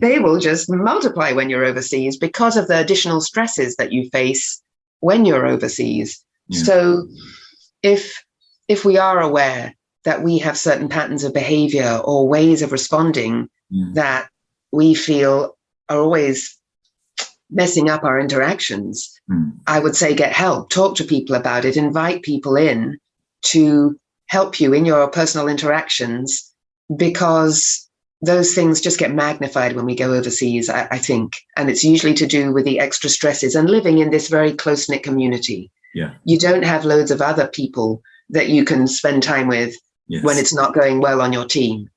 They will just multiply when you're overseas because of the additional stresses that you face when you're overseas. So if we are aware that we have certain patterns of behavior or ways of responding that we feel are always messing up our interactions, I would say get help, talk to people about it, invite people in to help you in your personal interactions, because those things just get magnified when we go overseas, I think. And it's usually to do with the extra stresses and living in this very close-knit community. You don't have loads of other people that you can spend time with when it's not going well on your team.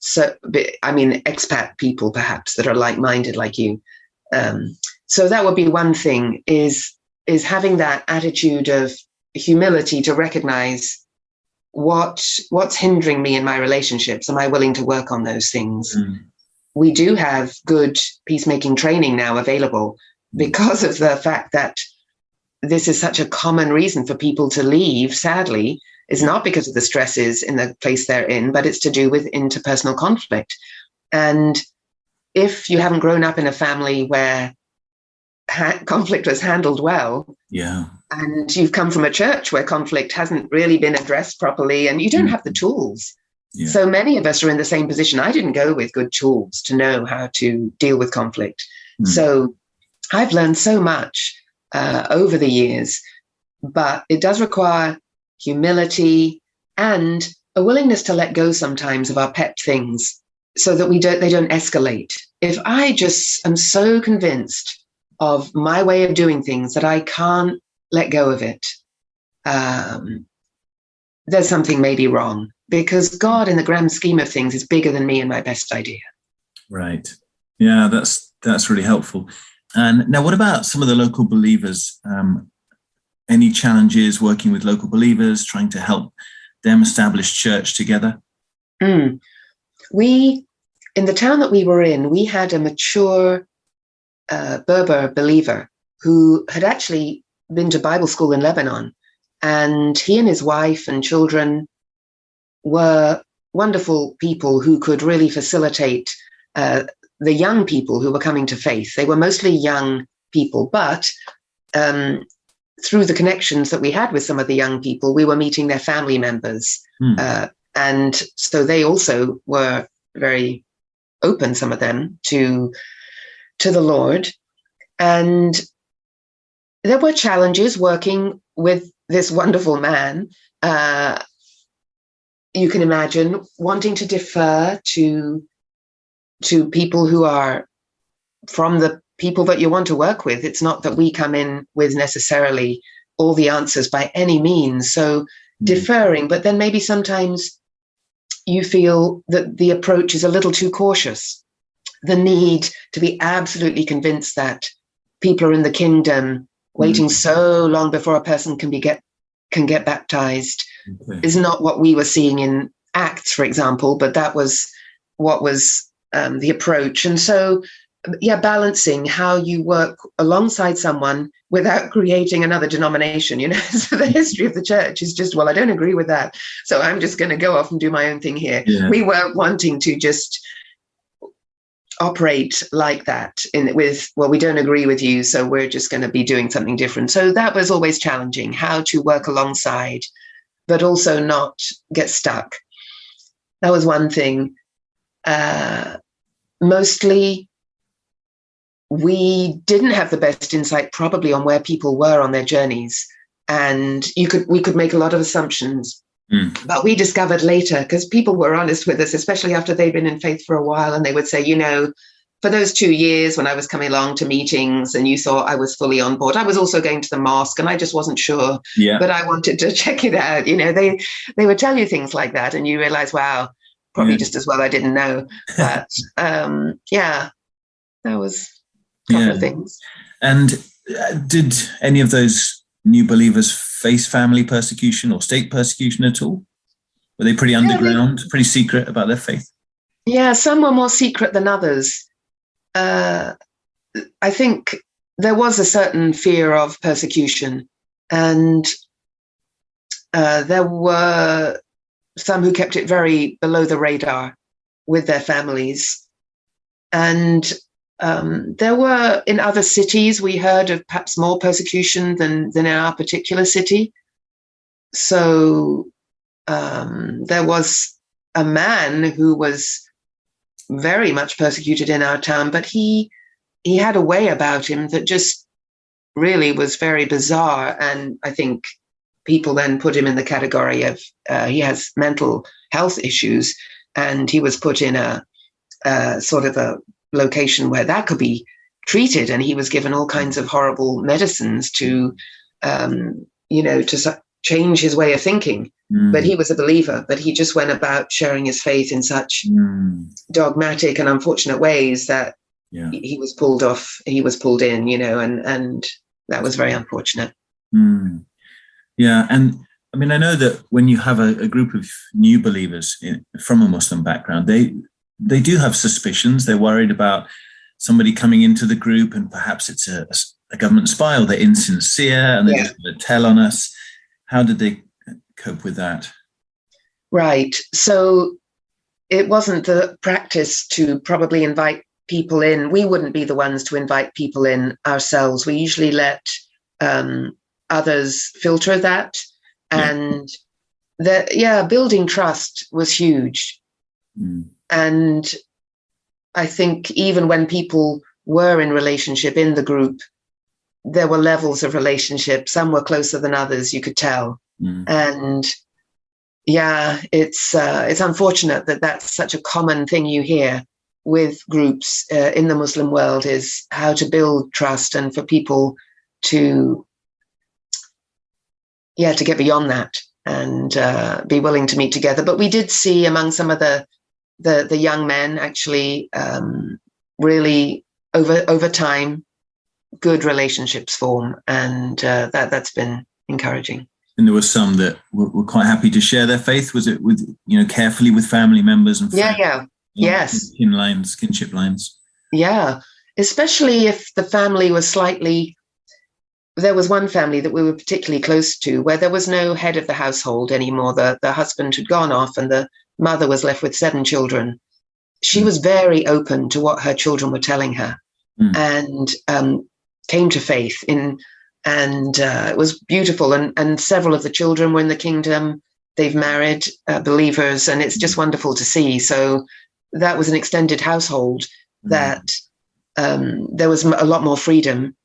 So, I mean, expat people perhaps that are like-minded like you. So that would be one thing, is having that attitude of humility to recognize what's hindering me in my relationships. Am I willing to work on those things? We do have good peacemaking training now available because of the fact that this is such a common reason for people to leave, sadly, is not because of the stresses in the place they're in, but it's to do with interpersonal conflict. And if you haven't grown up in a family where conflict was handled well, and you've come from a church where conflict hasn't really been addressed properly, and you don't have the tools. So many of us are in the same position. I didn't go with good tools to know how to deal with conflict. So I've learned so much over the years, but it does require humility and a willingness to let go sometimes of our pet things so that they don't escalate. If I just am so convinced of my way of doing things that I can't let go of it, there's something maybe wrong, because God, in the grand scheme of things, is bigger than me and my best idea. Right. Yeah, that's really helpful. And now, what about some of the local believers? Any challenges working with local believers, trying to help them establish church together? We, in the town that we were in, we had a mature Berber believer who had actually been to Bible school in Lebanon. And he and his wife and children were wonderful people who could really facilitate the young people who were coming to faith. They were mostly young people, but through the connections that we had with some of the young people, we were meeting their family members. And so they also were very open, some of them, to the Lord. And there were challenges working with this wonderful man. You can imagine wanting to defer to people who are from the people that you want to work with. It's not that we come in with necessarily all the answers by any means. So deferring, but then maybe sometimes you feel that the approach is a little too cautious. The need to be absolutely convinced that people are in the kingdom, waiting so long before a person can get baptized, is not what we were seeing in Acts, for example, but that was what was the approach. And so, balancing how you work alongside someone without creating another denomination, So the history of the church is just, well, I don't agree with that, so I'm just going to go off and do my own thing here. We weren't wanting to just operate like that we don't agree with you, so we're just going to be doing something different. So that was always challenging, how to work alongside, but also not get stuck. That was one thing. Mostly, we didn't have the best insight probably on where people were on their journeys. And we could make a lot of assumptions. But we discovered later, because people were honest with us, especially after they'd been in faith for a while, and they would say, for those 2 years when I was coming along to meetings and you thought I was fully on board, I was also going to the mosque and I just wasn't sure, but I wanted to check it out. They would tell you things like that, and you realize, wow, probably just as well I didn't know. But that was a couple of things. And did any of those new believers face family persecution or state persecution at all? Were they pretty underground, pretty secret about their faith? Yeah, some were more secret than others. I think there was a certain fear of persecution, and there were some who kept it very below the radar with their families. And there were, in other cities, we heard of perhaps more persecution than in our particular city. So there was a man who was very much persecuted in our town, but he had a way about him that just really was very bizarre. And I think people then put him in the category of he has mental health issues, and he was put in a sort of a location where that could be treated, and he was given all kinds of horrible medicines to change his way of thinking. But he was a believer, but he just went about sharing his faith in such dogmatic and unfortunate ways that he was pulled off, he was pulled in, and that was very unfortunate. Yeah. And I mean, I know that when you have a group of new believers from a Muslim background, they do have suspicions. They're worried about somebody coming into the group and perhaps it's a government spy, or they're insincere and they're just going to tell on us. How did they cope with that? Right. So it wasn't the practice to probably invite people in. We wouldn't be the ones to invite people in ourselves. We usually let others filter that. And building trust was huge. And I think even when people were in relationship in the group, there were levels of relationship. Some were closer than others, you could tell. And it's unfortunate that that's such a common thing you hear with groups in the Muslim world, is how to build trust and for people to get beyond that and be willing to meet together. But we did see among some of the young men actually really over time good relationships form, and that's been encouraging. And there were some that were quite happy to share their faith. Was it with, carefully with family members and friends? Yes. Kinship lines. Yeah, especially if the family was slightly. There was one family that we were particularly close to where there was no head of the household anymore. The husband had gone off and the mother was left with 7 children. She was very open to what her children were telling her and came to faith and it was beautiful. And several of the children were in the kingdom. They've married believers, and it's just wonderful to see. So that was an extended household that there was a lot more freedom.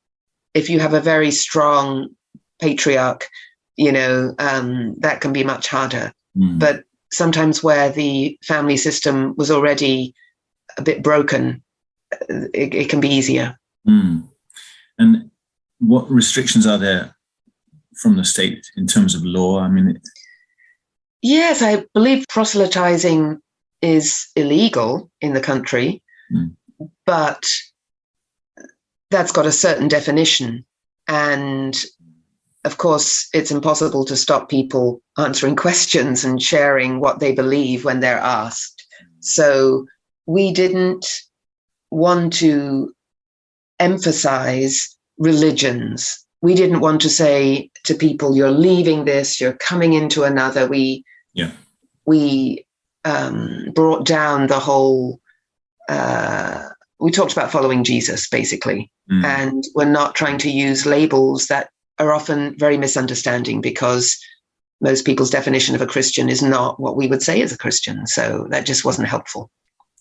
If you have a very strong patriarch, that can be much harder. But sometimes where the family system was already a bit broken, it can be easier. And what restrictions are there from the state in terms of law? I mean, yes, I believe proselytizing is illegal in the country, but that's got a certain definition. And of course, it's impossible to stop people answering questions and sharing what they believe when they're asked. So we didn't want to emphasize religions. We didn't want to say to people, you're leaving this, you're coming into another. We brought down the whole, we talked about following Jesus, basically. And we're not trying to use labels that are often very misunderstanding, because most people's definition of a Christian is not what we would say as a Christian. So that just wasn't helpful.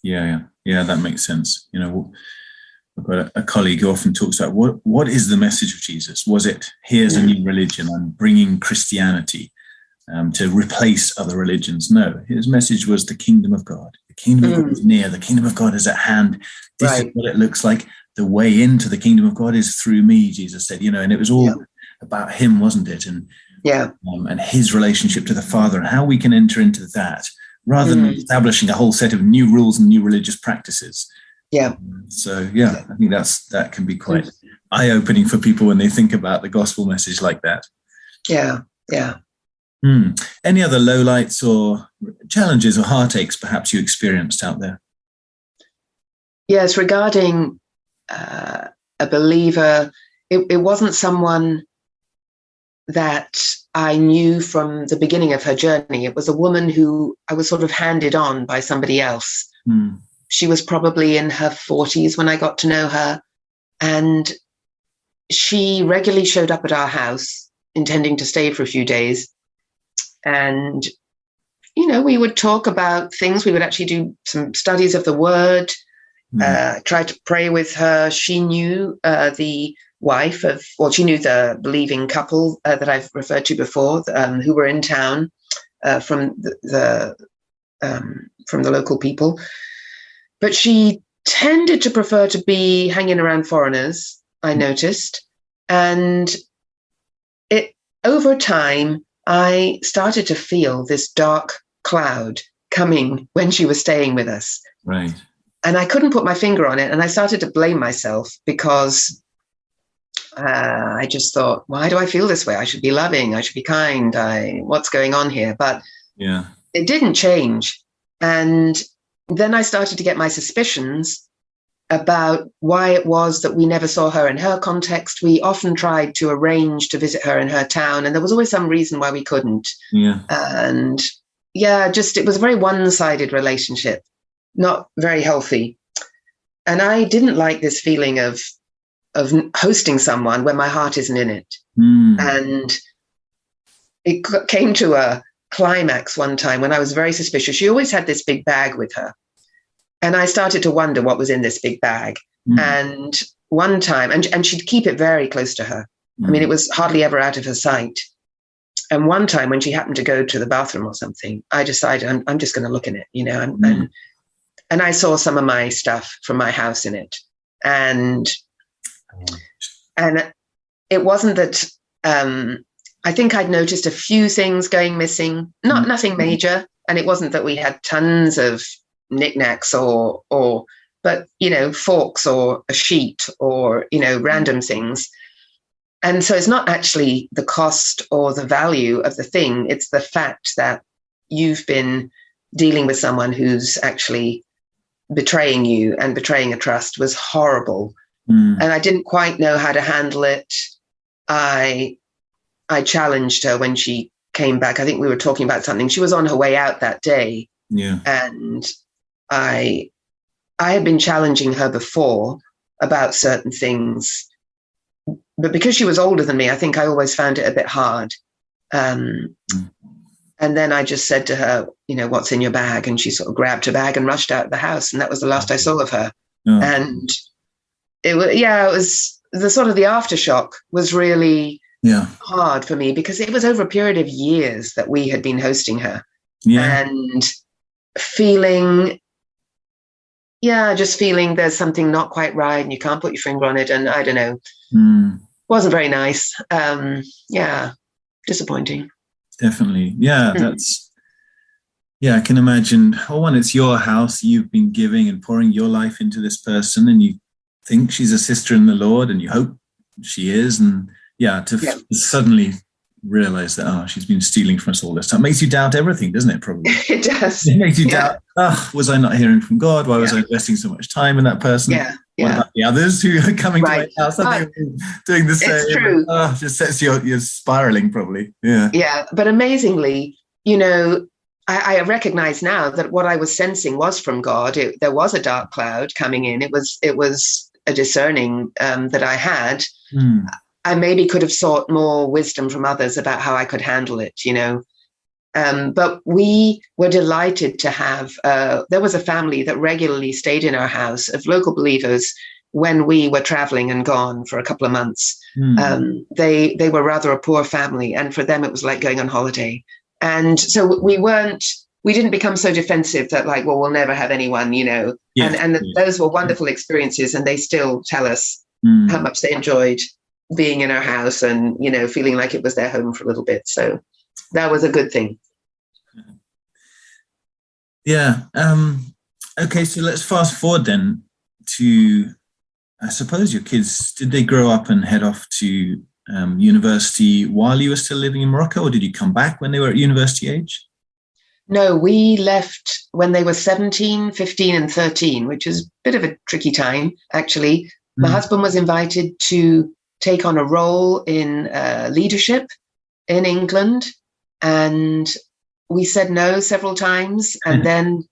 Yeah, that makes sense. I've got a colleague who often talks about what is the message of Jesus? Was it, here's a new religion, I'm bringing Christianity to replace other religions? No, his message was the kingdom of God. The kingdom of God is near. The kingdom of God is at hand. This is what it looks like. The way into the kingdom of God is through me, Jesus said, and it was all about him, wasn't it? And and his relationship to the Father and how we can enter into that, rather than establishing a whole set of new rules and new religious practices. So I think that can be quite eye-opening for people when they think about the gospel message like that. Any other lowlights or challenges or heartaches perhaps you experienced out there? Yes, regarding a believer, it wasn't someone that I knew from the beginning of her journey. It was a woman who I was sort of handed on by somebody else. She was probably in her 40s when I got to know her. And she regularly showed up at our house, intending to stay for a few days. And, we would talk about things. We would actually do some studies of the word, try to pray with her. She knew the wife she knew the believing couple that I've referred to before, who were in town from the local people. But she tended to prefer to be hanging around foreigners, I noticed. And over time, I started to feel this dark cloud coming when she was staying with us. Right. And I couldn't put my finger on it. And I started to blame myself because I just thought, why do I feel this way? I should be loving. I should be kind. What's going on here? But yeah, it didn't change. And then I started to get my suspicions about why it was that we never saw her in her context. We often tried to arrange to visit her in her town, and there was always some reason why we couldn't. Yeah. And it was a very one-sided relationship, not very healthy. And I didn't like this feeling of hosting someone when my heart isn't in it. And it came to a climax one time when I was very suspicious. She always had this big bag with her. And I started to wonder what was in this big bag. And one time, and she'd keep it very close to her. I mean, it was hardly ever out of her sight. And one time when she happened to go to the bathroom or something, I decided I'm just going to look in it, and I saw some of my stuff from my house in it. And it wasn't that, I think I'd noticed a few things going missing, nothing major. And it wasn't that we had tons of knickknacks but forks or a sheet or random things. And so it's not actually the cost or the value of the thing, it's the fact that you've been dealing with someone who's actually betraying you, and betraying a trust was horrible. And I didn't quite know how to handle it. I challenged her when she came back. I think we were talking about something. She was on her way out that day. Yeah. And I had been challenging her before about certain things, but because she was older than me, I think I always found it a bit hard. And then I just said to her, what's in your bag? And she sort of grabbed her bag and rushed out of the house. And that was the last I saw of her. Oh. And it was the sort of the aftershock was really hard for me, because it was over a period of years that we had been hosting her. Yeah. And just feeling there's something not quite right and you can't put your finger on it. And I don't know, wasn't very nice. Disappointing. Definitely. Yeah, I can imagine. One, it's your house. You've been giving and pouring your life into this person, and you think she's a sister in the Lord, and you hope she is. And to suddenly realize that, she's been stealing from us all this time, makes you doubt everything, doesn't it? Probably. It does. It makes you doubt, was I not hearing from God? Why was I investing so much time in that person? What about the others who are coming to my house? Are they doing the same? It's true. Just sets you're spiraling, probably. Yeah. Yeah. But amazingly, I recognize now that what I was sensing was from God. There was a dark cloud coming in. It was a discerning that I had. I maybe could have sought more wisdom from others about how I could handle it, but we were delighted to have, there was a family that regularly stayed in our house of local believers when we were traveling and gone for a couple of months. They were rather a poor family, and for them it was like going on holiday. And so we didn't become so defensive that we'll never have anyone, those were wonderful experiences, and they still tell us how much they enjoyed being in our house and, feeling like it was their home for a little bit. So that was a good thing. Yeah. Okay. So let's fast forward then to, I suppose your kids, did they grow up and head off to university while you were still living in Morocco, or did you come back when they were at university age? No, we left when they were 17, 15 and 13, which is a bit of a tricky time, actually. My husband was invited to take on a role in leadership in England, and we said no several times, and then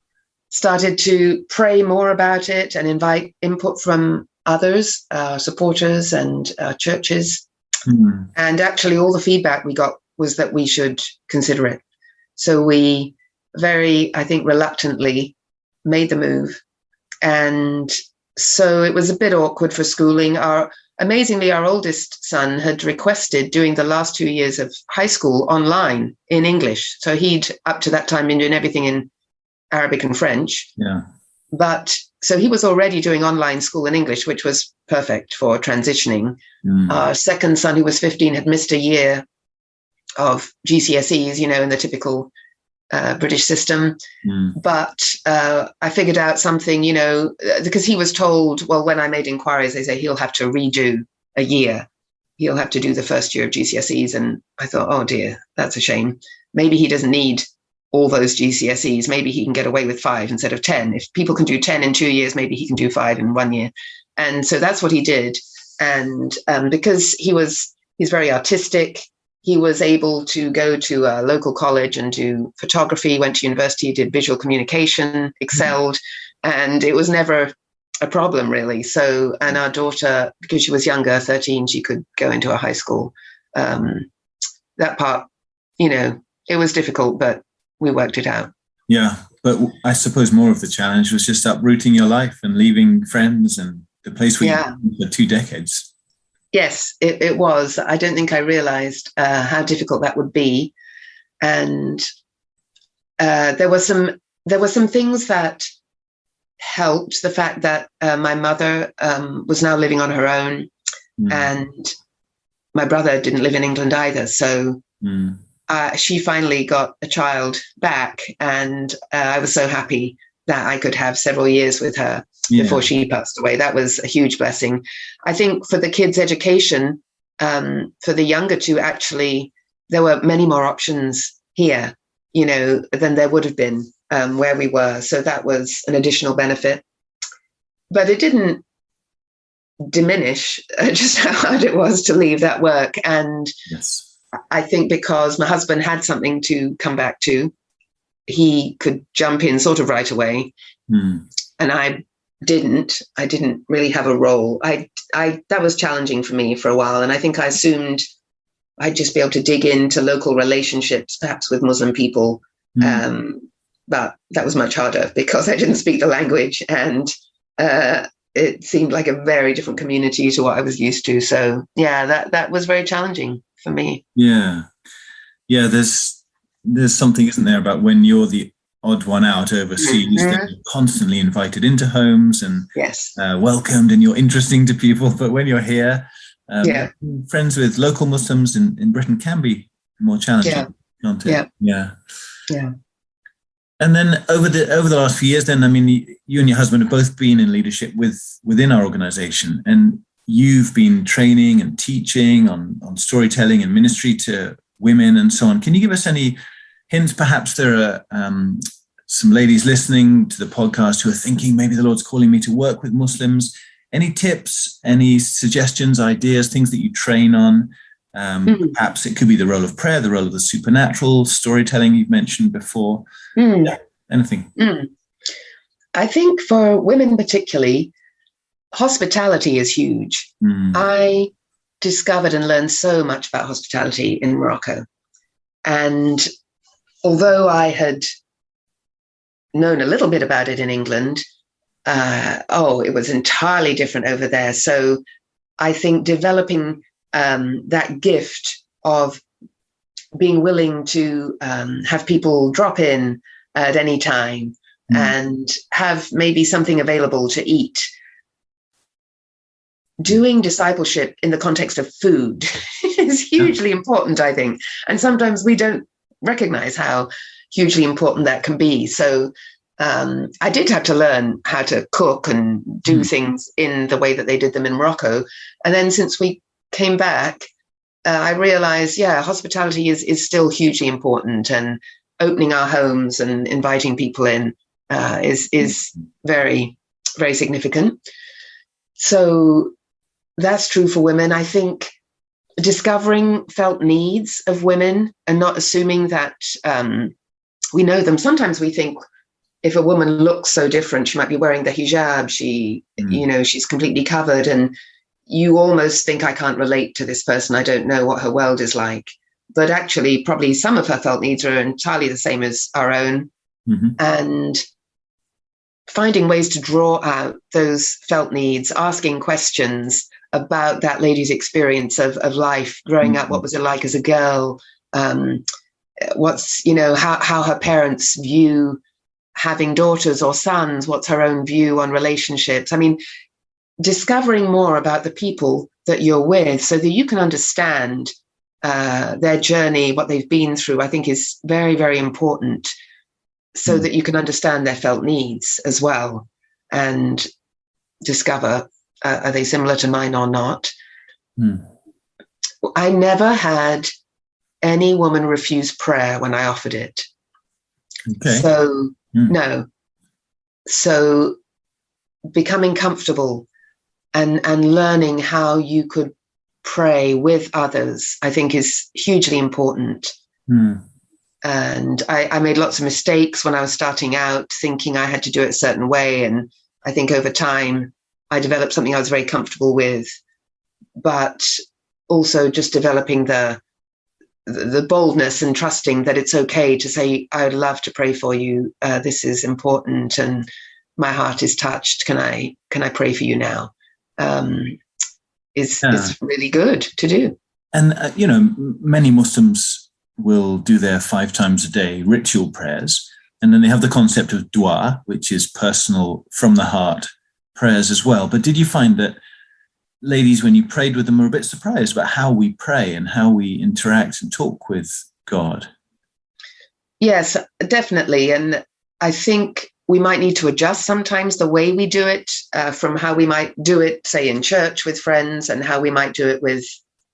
started to pray more about it and invite input from others, supporters and churches. And actually all the feedback we got was that we should consider it. So we very, I think, reluctantly made the move. And so it was a bit awkward for schooling. Amazingly, our oldest son had requested doing the last 2 years of high school online in English. So he'd, up to that time, been doing everything in Arabic and French. Yeah. But so he was already doing online school in English, which was perfect for transitioning. Our second son, who was 15, had missed a year of GCSEs, in the typical British system. But I figured out something, because he was told, well, when I made inquiries, they say he'll have to redo a year. He'll have to do the first year of GCSEs. And I thought, oh dear, that's a shame. Maybe he doesn't need all those GCSEs. Maybe he can get away with 5 instead of 10. If people can do 10 in 2 years, maybe he can do 5 in 1 year. And so that's what he did. And because he's very artistic, he was able to go to a local college and do photography, went to university, did visual communication, excelled, and it was never a problem, really. So, and our daughter, because she was younger, 13, she could go into a high school. That part, it was difficult, but we worked it out. Yeah, but I suppose more of the challenge was just uprooting your life and leaving friends and the place where you've been for 2 decades. Yes, it was. I don't think I realized how difficult that would be. And there were some things that helped. The fact that my mother was now living on her own, and my brother didn't live in England either. So she finally got a child back, and I was so happy that I could have several years with her before she passed away. That was a huge blessing. I think for the kids' education, for the younger two, actually, there were many more options here, than there would have been where we were. So that was an additional benefit. But it didn't diminish just how hard it was to leave that work. And I think because my husband had something to come back to, he could jump in sort of right away. And I didn't really have a role. That was challenging for me for a while. And I think I assumed I'd just be able to dig into local relationships, perhaps with Muslim people. But that was much harder because I didn't speak the language, and it seemed like a very different community to what I was used to. So that was very challenging for me. Yeah. There's something, isn't there, about when you're the odd one out overseas, that you're constantly invited into homes and welcomed, and you're interesting to people. But when you're here, friends with local Muslims in Britain can be more challenging, can't it? Yeah. And then over the last few years, then, I mean, you and your husband have both been in leadership within our organization, and you've been training and teaching on storytelling and ministry to women and so on. Can you give us any hints? Perhaps there are some ladies listening to the podcast who are thinking, maybe the Lord's calling me to work with Muslims. Any tips, any suggestions, ideas, things that you train on? Perhaps it could be the role of prayer, the role of the supernatural, storytelling you've mentioned before. Anything. I think for women particularly, hospitality is huge. I discovered and learned so much about hospitality in Morocco. And although I had known a little bit about it in England, it was entirely different over there. So I think developing that gift of being willing to have people drop in at any time and have maybe something available to eat. Doing discipleship in the context of food is hugely important, I think. And sometimes we don't recognize how hugely important that can be. So I did have to learn how to cook and do things in the way that they did them in Morocco. And then since we came back, I realized, hospitality is still hugely important, and opening our homes and inviting people in is very, very significant. So that's true for women. I think discovering felt needs of women and not assuming that we know them. Sometimes we think if a woman looks so different, she might be wearing the hijab, she's completely covered, and you almost think, I can't relate to this person. I don't know what her world is like. But actually, probably some of her felt needs are entirely the same as our own. And finding ways to draw out those felt needs, asking questions about that lady's experience of life growing up. What was it like as a girl? What's, how her parents view having daughters or sons? What's her own view on relationships? I mean, discovering more about the people that you're with so that you can understand their journey, what they've been through, I think is very, very important, so that you can understand their felt needs as well and discover, are they similar to mine or not? I never had any woman refuse prayer when I offered it. Okay. So, no. So becoming comfortable and learning how you could pray with others, I think, is hugely important. And I made lots of mistakes when I was starting out, thinking I had to do it a certain way. And I think over time, I developed something I was very comfortable with, but also just developing the boldness and trusting that it's okay to say, I would love to pray for you. This is important, and my heart is touched. Can I pray for you now? Is really good to do. And, many Muslims will do their 5 times a day ritual prayers. And then they have the concept of dua, which is personal, from the heart prayers as well. But did you find that ladies, when you prayed with them, were a bit surprised about how we pray and how we interact and talk with God? Yes, definitely. And I think we might need to adjust sometimes the way we do it, from how we might do it, say, in church with friends, and how we might do it with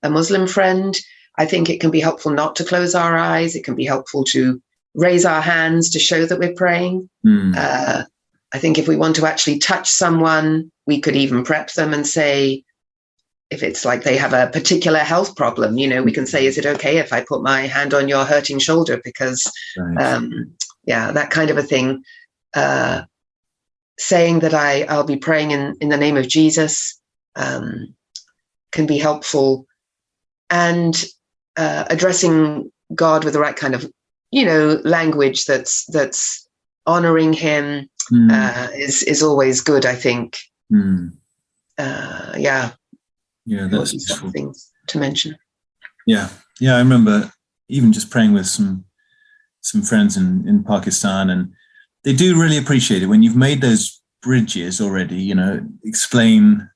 a Muslim friend. I think it can be helpful not to close our eyes. It can be helpful to raise our hands to show that we're praying. I think if we want to actually touch someone, we could even prep them and say, if it's like they have a particular health problem, we can say, is it okay if I put my hand on your hurting shoulder? Because, that kind of a thing. Saying that I'll be praying in the name of Jesus can be helpful. And addressing God with the right kind of, language that's honoring him is always good, I think. Yeah, that's useful. Things to mention. Yeah, I remember even just praying with some friends in Pakistan, and they do really appreciate it when you've made those bridges already. Explain.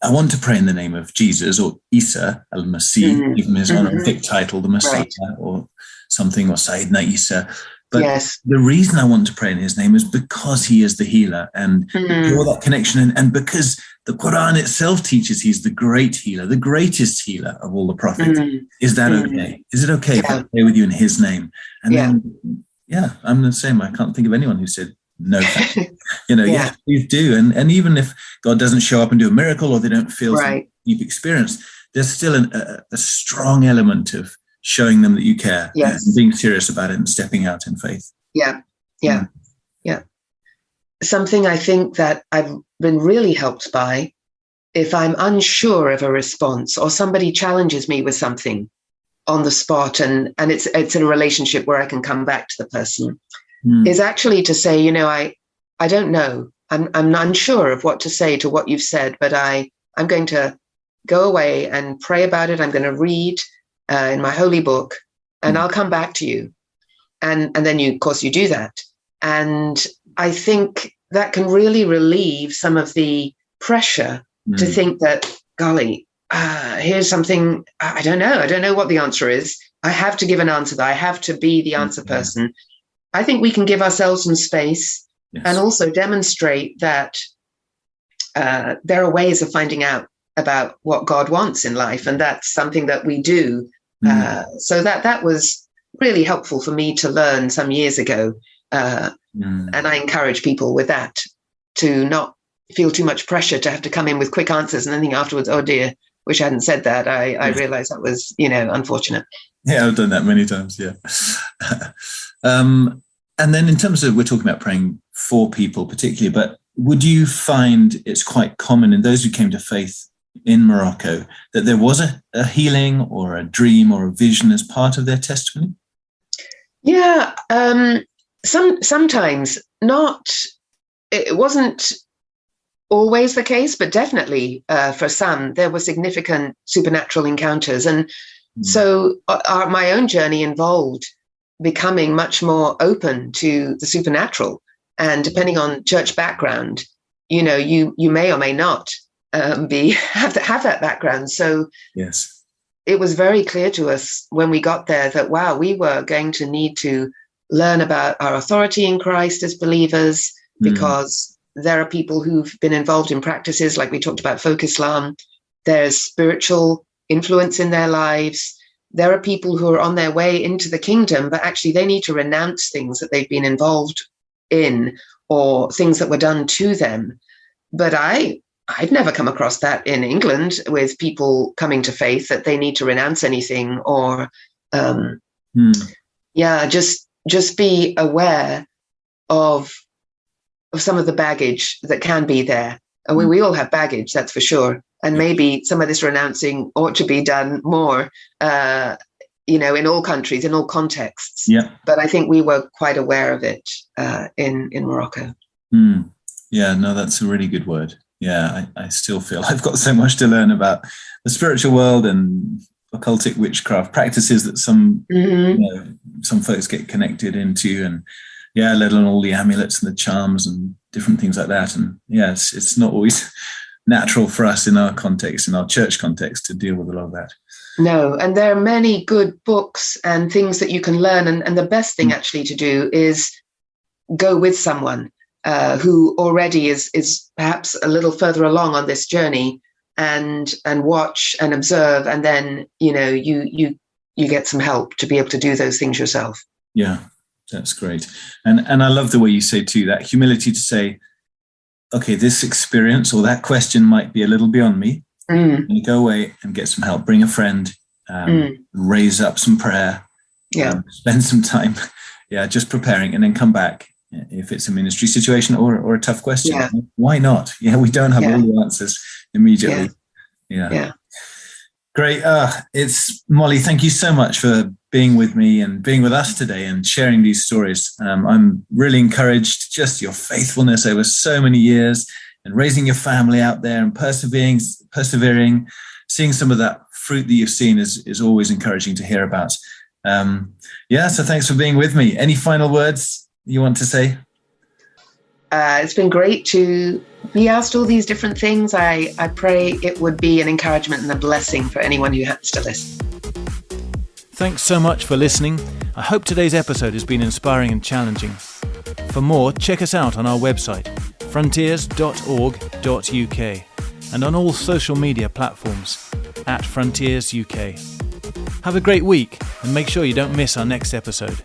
I want to pray in the name of Jesus or Isa al-Masih, give him his honorific title, the Messiah, or something, or Sayyidina Isa. But the reason I want to pray in his name is because he is the healer, and draw that connection. And because the Quran itself teaches he's the great healer, the greatest healer of all the prophets. Is that okay? Is it okay if I pray with you in his name? And then, I'm the same. I can't think of anyone who said no. Yes, please do. And even if God doesn't show up and do a miracle, or they don't feel some deep experience, there's still a strong element of showing them that you care, and being serious about it and stepping out in faith. Yeah. Something I think that I've been really helped by, if I'm unsure of a response or somebody challenges me with something on the spot, and it's in a relationship where I can come back to the person, is actually to say, I don't know. I'm unsure of what to say to what you've said, but I'm going to go away and pray about it. I'm going to read in my holy book, and I'll come back to you. And then you do that. And I think that can really relieve some of the pressure to think that, golly, here's something, I don't know what the answer is. I have to give an answer, that I have to be the answer person. I think we can give ourselves some space and also demonstrate that there are ways of finding out about what God wants in life. And that's something that we do. So that was really helpful for me to learn some years ago. And I encourage people with that to not feel too much pressure to have to come in with quick answers and then think afterwards, oh dear, wish I hadn't said that. I realized that was, unfortunate. Yeah, I've done that many times. Yeah. And then in terms of, we're talking about praying for people particularly, but would you find it's quite common in those who came to faith in Morocco that there was a healing or a dream or a vision as part of their testimony? Yeah. Sometimes not. It wasn't always the case, but definitely for some, there were significant supernatural encounters. And so my own journey involved becoming much more open to the supernatural. And depending on church background, you may or may not have that background. So it was very clear to us when we got there that, wow, we were going to need to learn about our authority in Christ as believers, because there are people who've been involved in practices like we talked about folk Islam. There's spiritual influence in their lives. There are people who are on their way into the kingdom, but actually they need to renounce things that they've been involved in or things that were done to them. But I've never come across that in England with people coming to faith, that they need to renounce anything or, just be aware of some of the baggage that can be there. And we all have baggage, that's for sure. And maybe some of this renouncing ought to be done more, in all countries, in all contexts. Yeah. But I think we were quite aware of it in Morocco. Yeah, no, that's a really good word. Yeah, I still feel I've got so much to learn about the spiritual world and occultic witchcraft practices that some folks get connected into, and let alone all the amulets and the charms and different things like that. And it's not always natural for us in our context, in our church context, to deal with a lot of that. No, and there are many good books and things that you can learn. And the best thing actually to do is go with someone who already is perhaps a little further along on this journey, and watch and observe, and then you get some help to be able to do those things yourself. Yeah, that's great. And I love the way you say too, that humility to say, okay, this experience or that question might be a little beyond me. And go away and get some help. Bring a friend, raise up some prayer, spend some time, just preparing, and then come back if it's a ministry situation or a tough question. Yeah. Why not? We don't have all the answers immediately. Yeah. Great. It's Molly. Thank you so much for being with me and being with us today and sharing these stories. I'm really encouraged, just your faithfulness over so many years and raising your family out there and persevering, seeing some of that fruit that you've seen is always encouraging to hear about. So thanks for being with me. Any final words you want to say? It's been great to be asked all these different things. I pray it would be an encouragement and a blessing for anyone who happens to listen. Thanks so much for listening. I hope today's episode has been inspiring and challenging. For more, check us out on our website, frontiers.org.uk, and on all social media platforms @FrontiersUK. Have a great week, and make sure you don't miss our next episode.